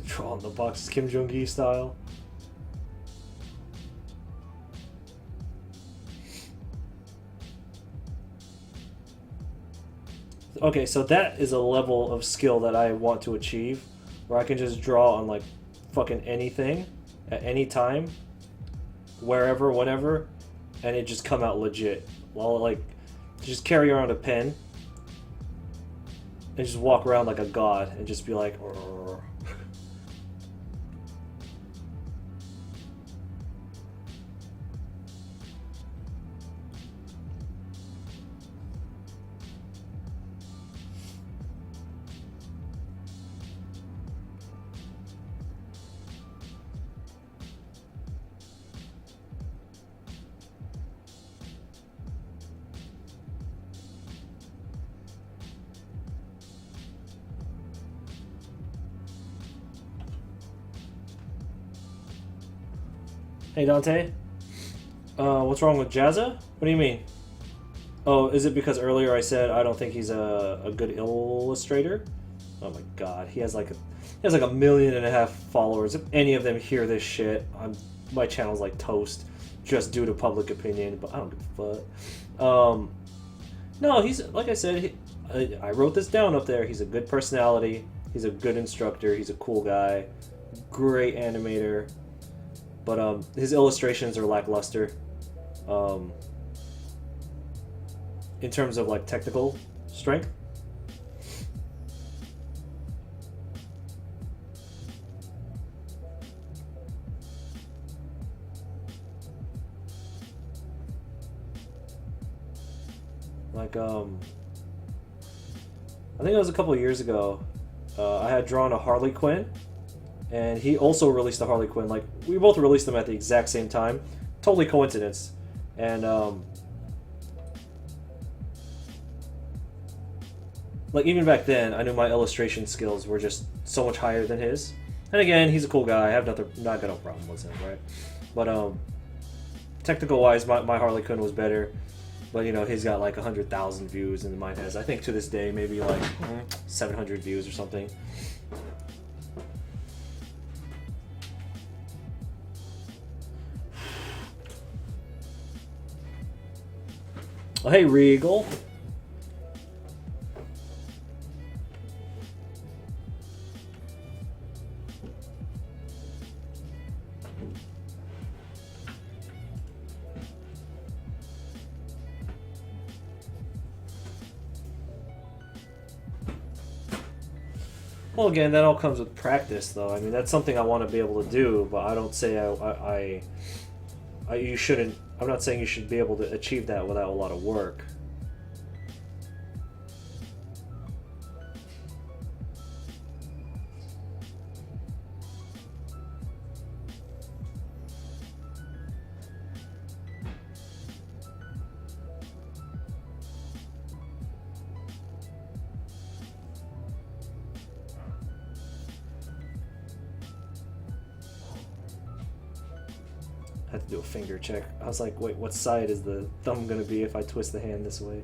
Drawing the boxes Kim Jong-gi style. Okay, so that is a level of skill that I want to achieve, where I can just draw on like fucking anything at any time, wherever, whenever, and it just come out legit. Well, like, just carry around a pen and just walk around like a god and just be like, "Rrr." Hey Dante, what's wrong with Jazza? What do you mean? Oh, is it because earlier I said I don't think he's a good illustrator? Oh my god, he has like a 1.5 million followers. If any of them hear this shit, my channel's like toast, just due to public opinion. But I don't give a fuck. No, he's like I said. I wrote this down up there. He's a good personality. He's a good instructor. He's a cool guy. Great animator. But his illustrations are lackluster in terms of like technical strength. Like I think it was a couple of years ago. I had drawn a Harley Quinn. And he also released the Harley Quinn. Like, we both released them at the exact same time. Totally coincidence. And, like even back then, I knew my illustration skills were just so much higher than his. And again, he's a cool guy. I have not got no problem with him, right? But technical wise, my Harley Quinn was better. But you know, he's got like 100,000 views, and mine has, I think, to this day, maybe like 700 views or something. Oh, hey, Regal. Well, again, that all comes with practice, though. I mean, that's something I want to be able to do, but I don't say you shouldn't. I'm not saying you should be able to achieve that without a lot of work. I had to do a finger check. I was like, wait, what side is the thumb going to be if I twist the hand this way?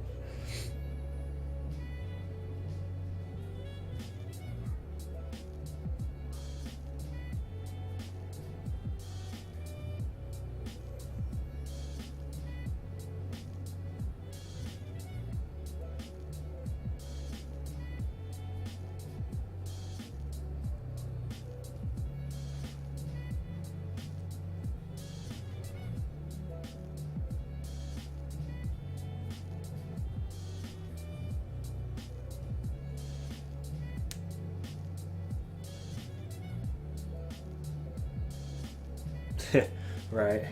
Right.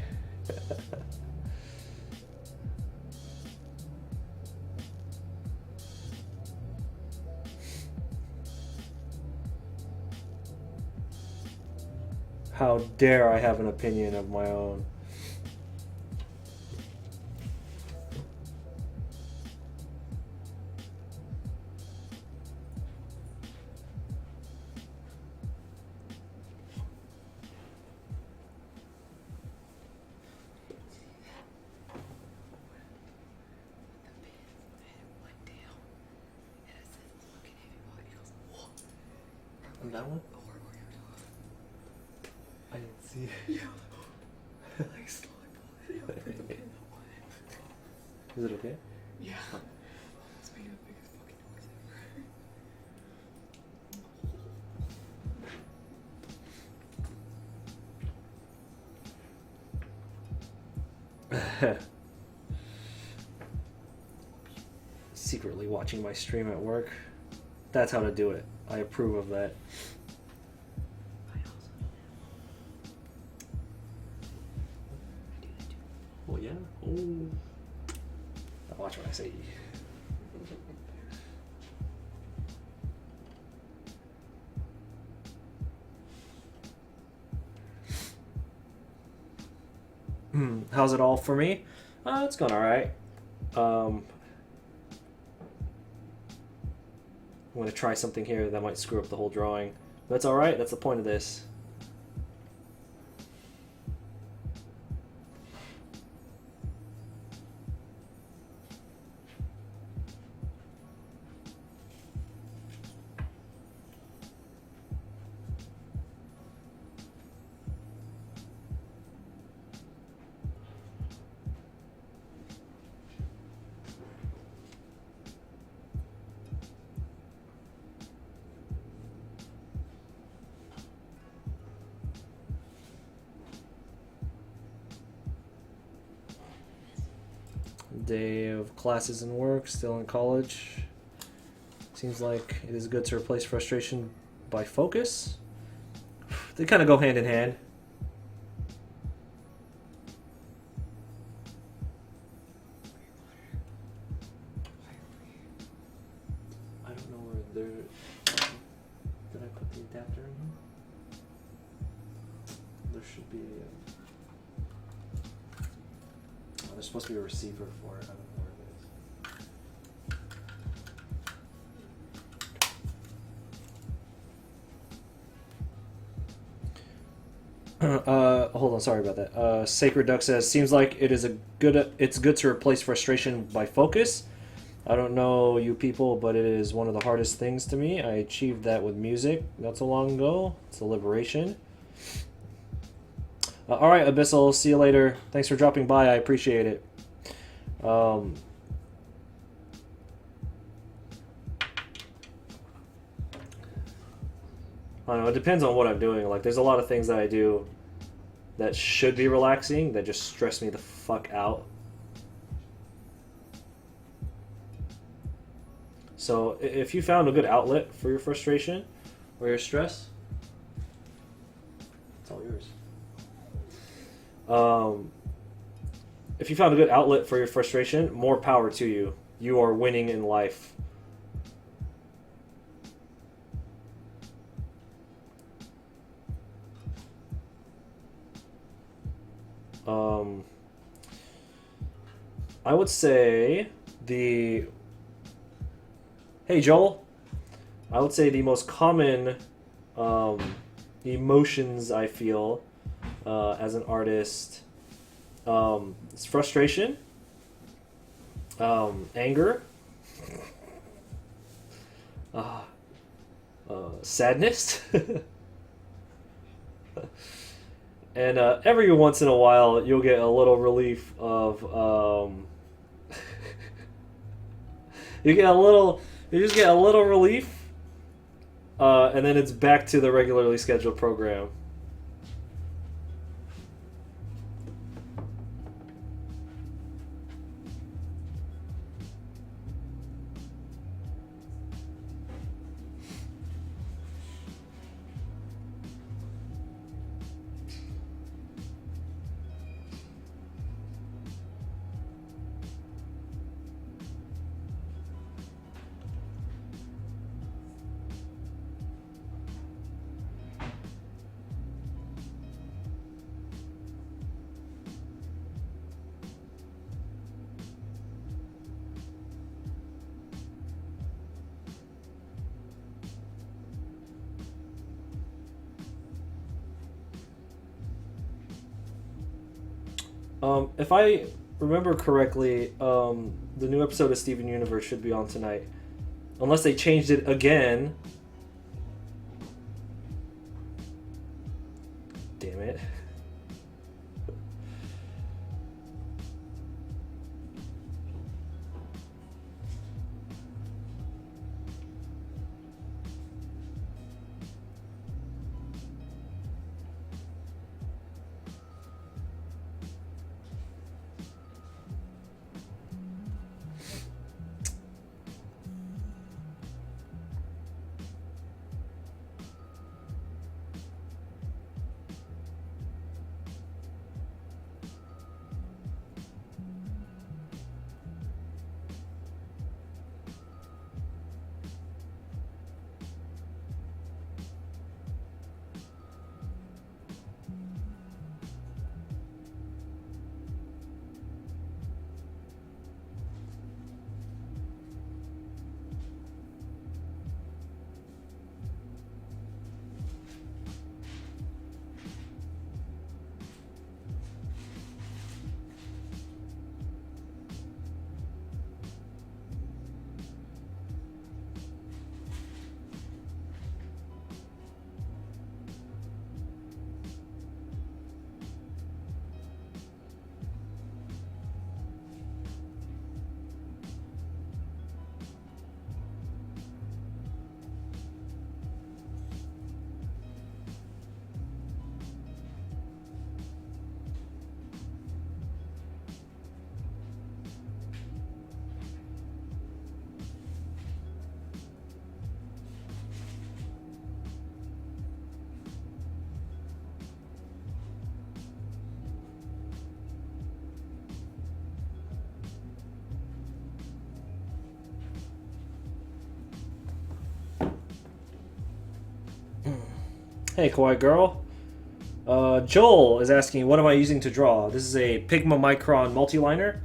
How dare I have an opinion of my own? That one? I didn't see it. Yeah. Like slowly pull it out for the pin. Is it okay? Yeah. It's making the biggest fucking noise ever. Secretly watching my stream at work. That's how to do it. I approve of that. Oh yeah? Oh. Watch what I say. How's it all for me? It's going alright. I'm going to try something here that might screw up the whole drawing. That's alright, that's the point of this. Day of classes and work, still in college. Seems like it is good to replace frustration by focus. They kind of go hand in hand. I don't know where they're... Did I put the adapter in here? There should be a... There's supposed to be a receiver for it. I don't know where it is. Hold on, sorry about that. Sacred Duck says, seems like it's good to replace frustration by focus. I don't know you people, but it is one of the hardest things to me. I achieved that with music not so long ago. It's a liberation. All right, Abyssal, see you later. Thanks for dropping by. I appreciate it. I don't know, it depends on what I'm doing. Like, there's a lot of things that I do that should be relaxing that just stress me the fuck out. So, if you found a good outlet for your frustration or your stress, it's all yours. If you found a good outlet for your frustration, more power to you. You are winning in life. I would say the... Hey, Joel. I would say the most common emotions I feel as an artist is frustration, anger, sadness, and every once in a while you'll get a little relief of you just get a little relief, and then it's back to the regularly scheduled program. If I remember correctly, the new episode of Steven Universe should be on tonight. Unless they changed it again. Damn it. Hey, Kawaii Girl. Joel is asking, what am I using to draw? This is a Pigma Micron multiliner.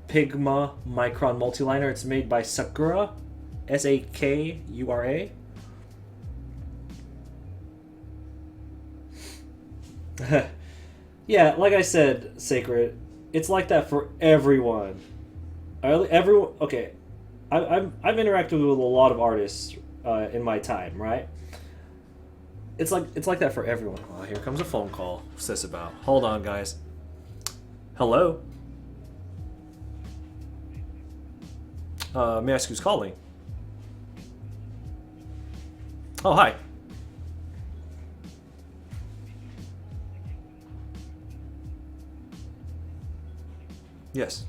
Pigma Micron multiliner. It's made by Sakura. Sakura. Yeah, like I said, Sacred, it's like that for everyone. Everyone. Okay, I've interacted with a lot of artists in my time, right? It's like that for everyone. Oh, here comes a phone call. What's this about? Hold on, guys. Hello. May I ask who's calling? Oh, hi. Yes.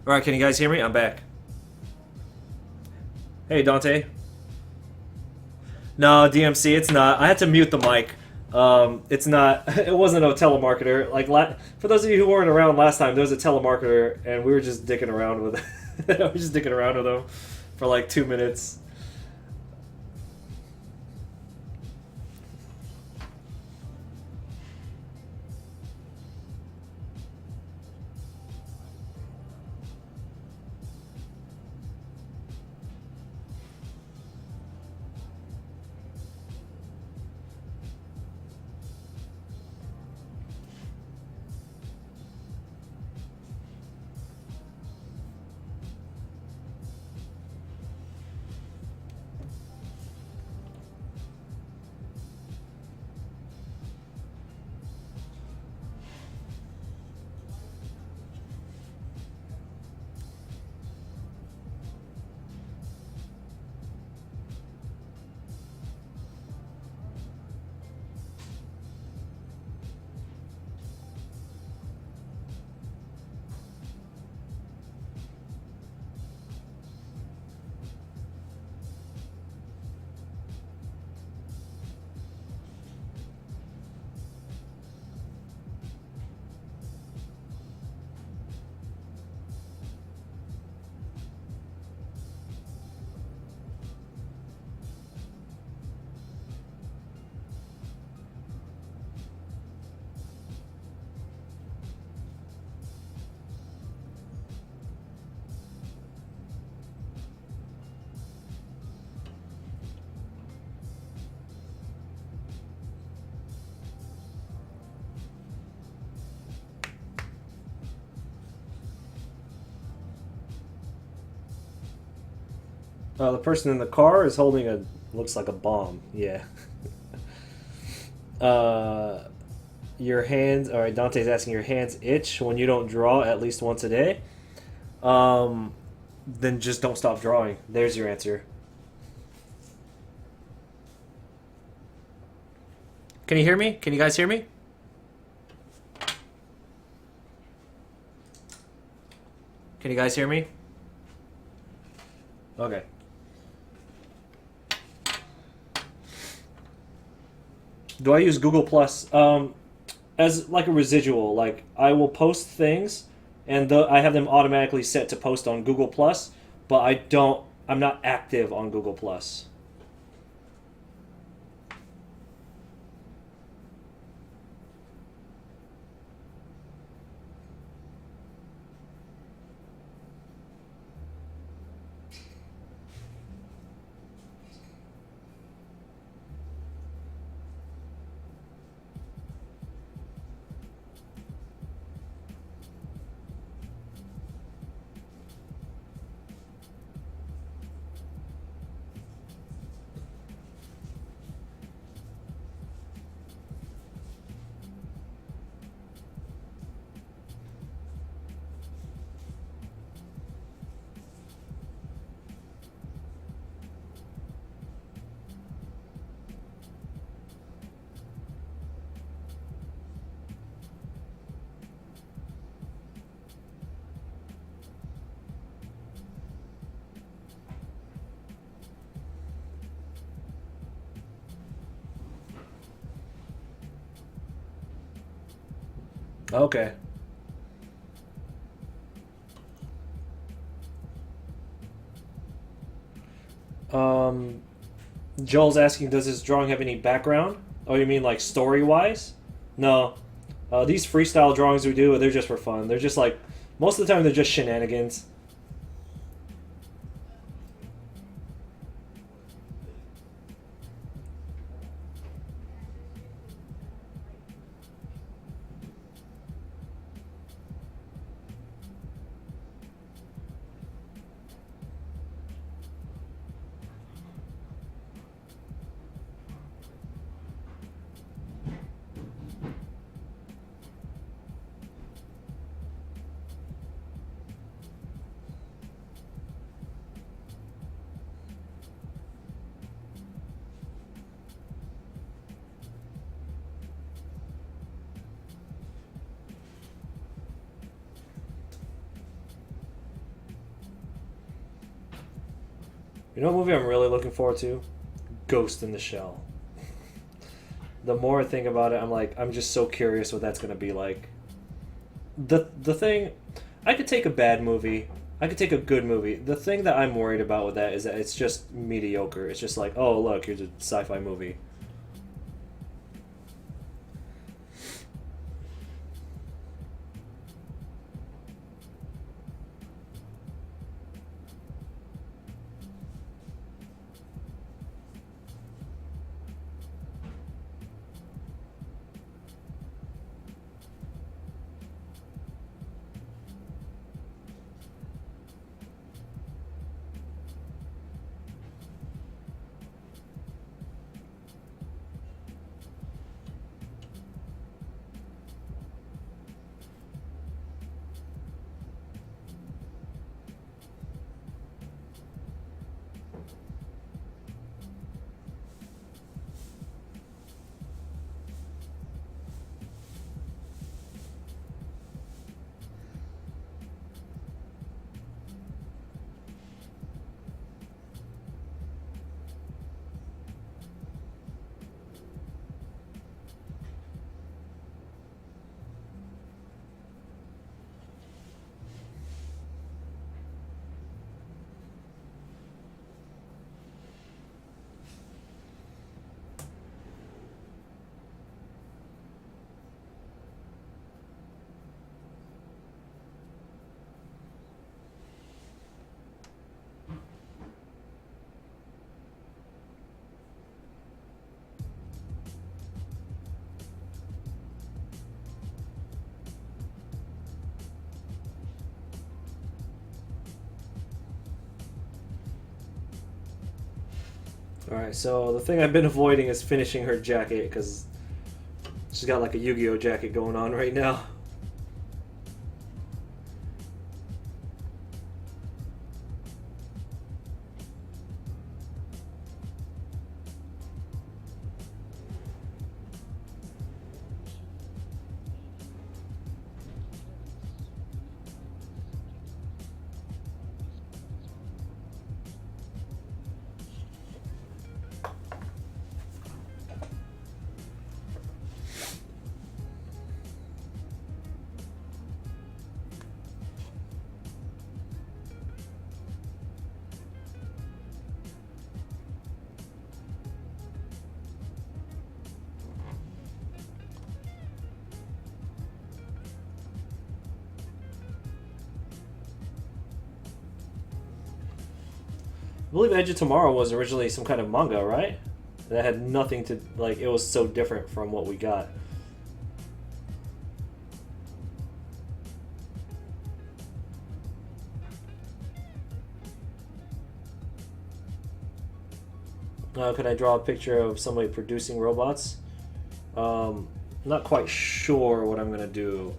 All right, can you guys hear me? I'm back. Hey, Dante. No, DMC, it's not. I had to mute the mic. It's not. It wasn't a telemarketer. For those of you who weren't around last time, there was a telemarketer, and we were just dicking around with. We were just dicking around with him for like 2 minutes. The person in the car is holding a looks like a bomb. Yeah. uh, your hands. All right, Dante's asking your hands itch when you don't draw at least once a day. Um, then just don't stop drawing. There's your answer. Can you hear me? Can you guys hear me? Can you guys hear me? Okay. Do I use Google Plus as like a residual? Like I will post things, and I have them automatically set to post on Google Plus, but I don't. I'm not active on Google Plus. Okay. Um, Joel's asking, does this drawing have any background? Oh, you mean like story wise? No. These freestyle drawings we do, they're just for fun. They're just like, most of the time, they're just shenanigans. You know what movie I'm really looking forward to? Ghost in the Shell. The more I think about it, I'm like, I'm just so curious what that's gonna be like. The thing, I could take a bad movie, I could take a good movie. The thing that I'm worried about with that is that it's just mediocre. It's just like, oh look, here's a sci-fi movie. Alright, so the thing I've been avoiding is finishing her jacket, because she's got like a Yu-Gi-Oh jacket going on right now. I believe Edge of Tomorrow was originally some kind of manga, right? That had nothing to, like, it was so different from what we got. Could I draw a picture of somebody producing robots? Not quite sure what I'm gonna do.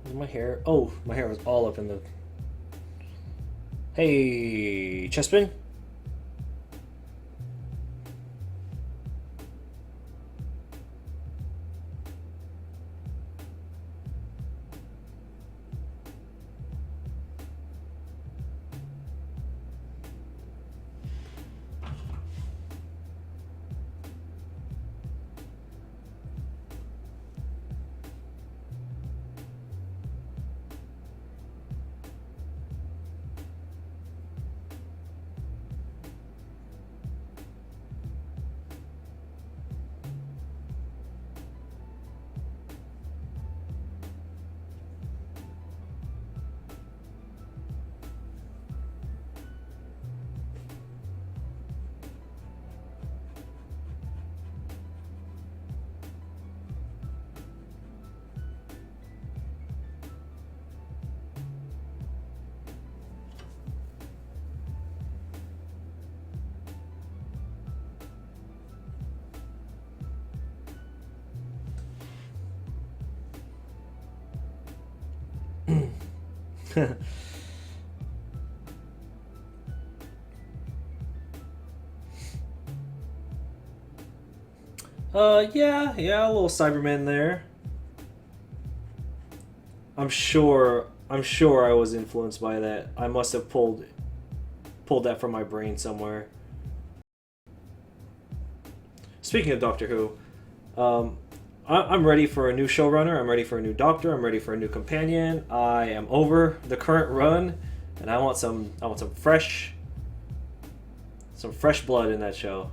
Was my hair? Oh, my hair was all up in the. Hey, Chespin. Yeah, a little Cyberman there. I'm sure I was influenced by that. I must have pulled that from my brain somewhere. Speaking of Doctor Who, I'm ready for a new showrunner. I'm ready for a new doctor. I'm ready for a new companion. I am over the current run, and I want some fresh blood in that show.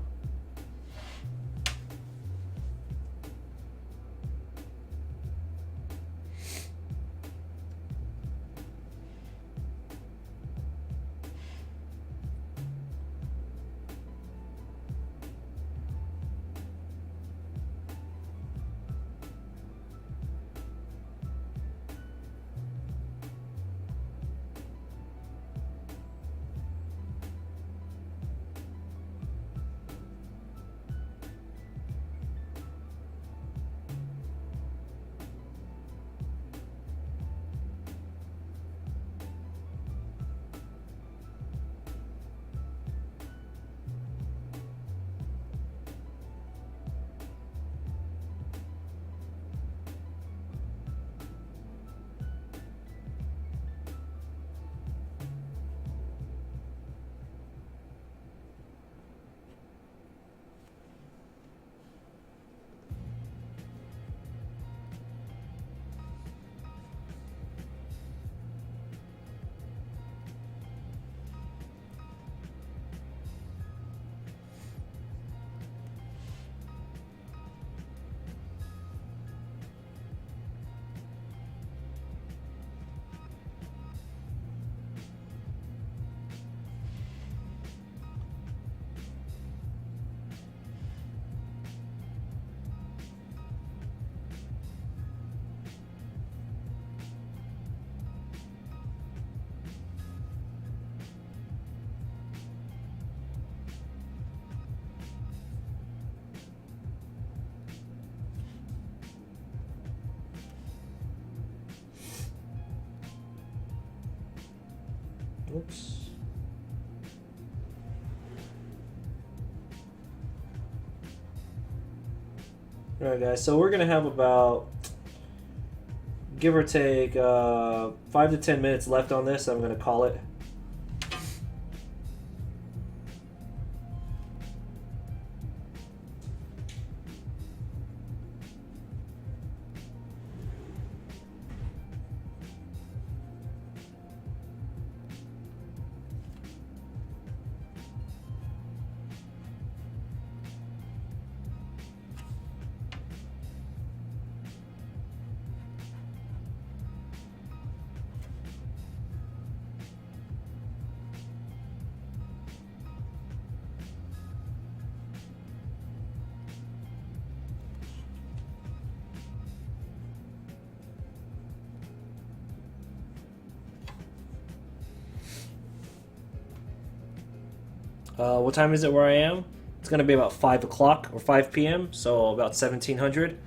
Oops. Alright, guys, so we're going to have about, give or take, 5 to 10 minutes left on this. I'm going to call it. What time is it where I am? It's going to be about 5 o'clock or 5 p.m., so about 1700.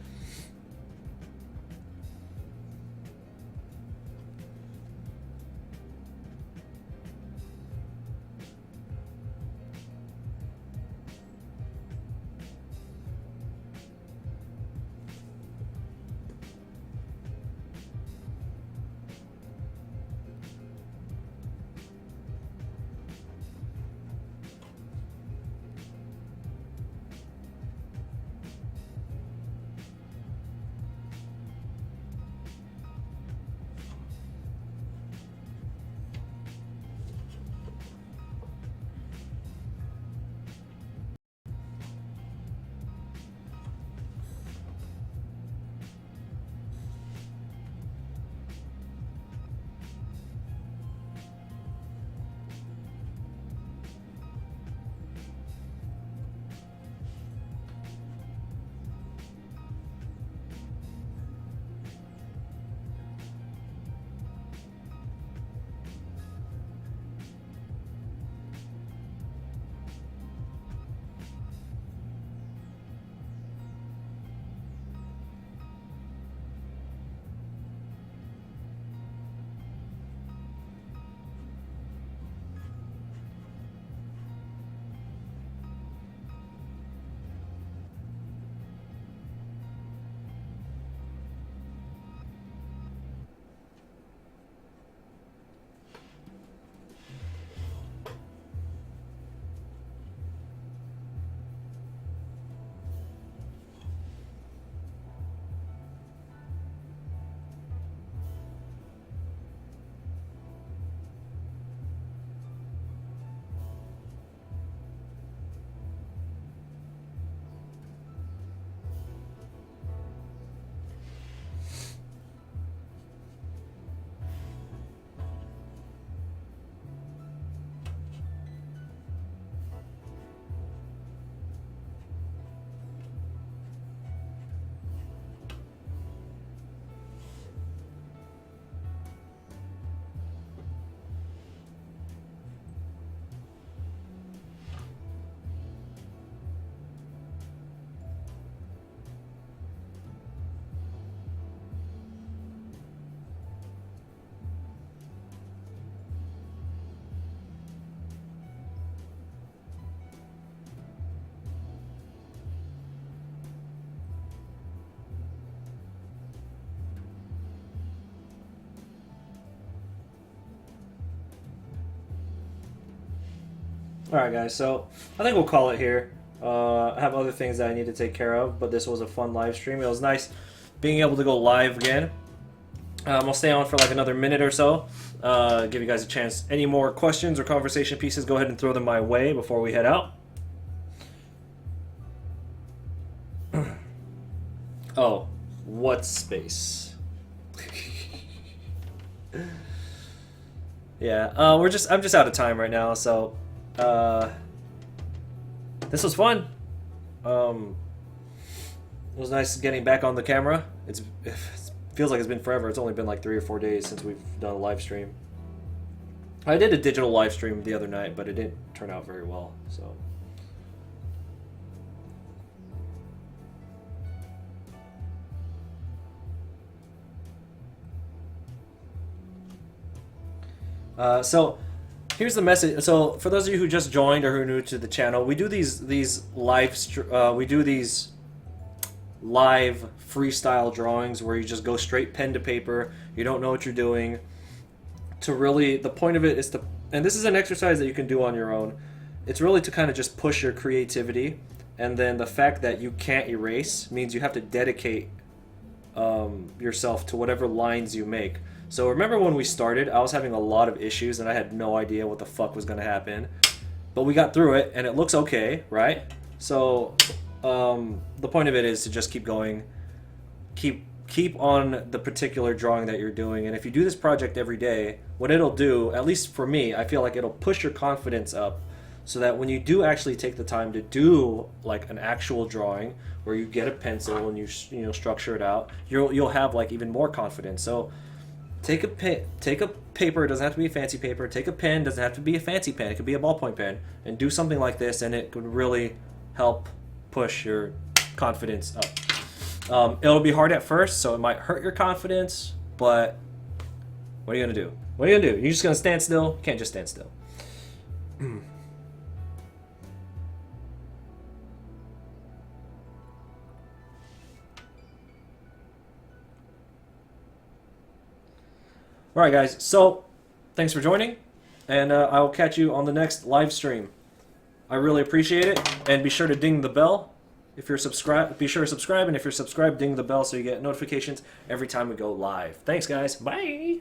All right, guys. So I think we'll call it here. I have other things that I need to take care of, but this was a fun live stream. It was nice being able to go live again. I'll stay on for like another minute or so. Give you guys a chance. Any more questions or conversation pieces, go ahead and throw them my way before we head out. Oh, what space? Yeah, I'm just out of time right now, so this was fun. It was nice getting back on the camera. It feels like it's been forever. It's only been like 3 or 4 days since we've done a live stream. I did a digital live stream the other night, but it didn't turn out very well, so. So here's the message. So for those of you who just joined or who are new to the channel, we do these live freestyle drawings where you just go straight pen to paper. You don't know what you're doing. To really, the point of it is to, and this is an exercise that you can do on your own. It's really to kind of just push your creativity, and then the fact that you can't erase means you have to dedicate yourself to whatever lines you make. So remember when we started, I was having a lot of issues and I had no idea what the fuck was going to happen. But we got through it and it looks okay, right? So the point of it is to just keep going. Keep on the particular drawing that you're doing. And if you do this project every day, what it'll do, at least for me, I feel like it'll push your confidence up so that when you do actually take the time to do like an actual drawing where you get a pencil and you know structure it out, you'll have like even more confidence. So take a paper, it doesn't have to be a fancy paper, take a pen, doesn't have to be a fancy pen, it could be a ballpoint pen, and do something like this, and it could really help push your confidence up. It'll be hard at first, so it might hurt your confidence, but what are you gonna do? What are you gonna do? You're just gonna stand still? You can't just stand still. Alright guys, so thanks for joining, and I will catch you on the next live stream. I really appreciate it, and be sure to ding the bell. If you're subscribed, be sure to subscribe, and if you're subscribed, ding the bell so you get notifications every time we go live. Thanks guys, bye!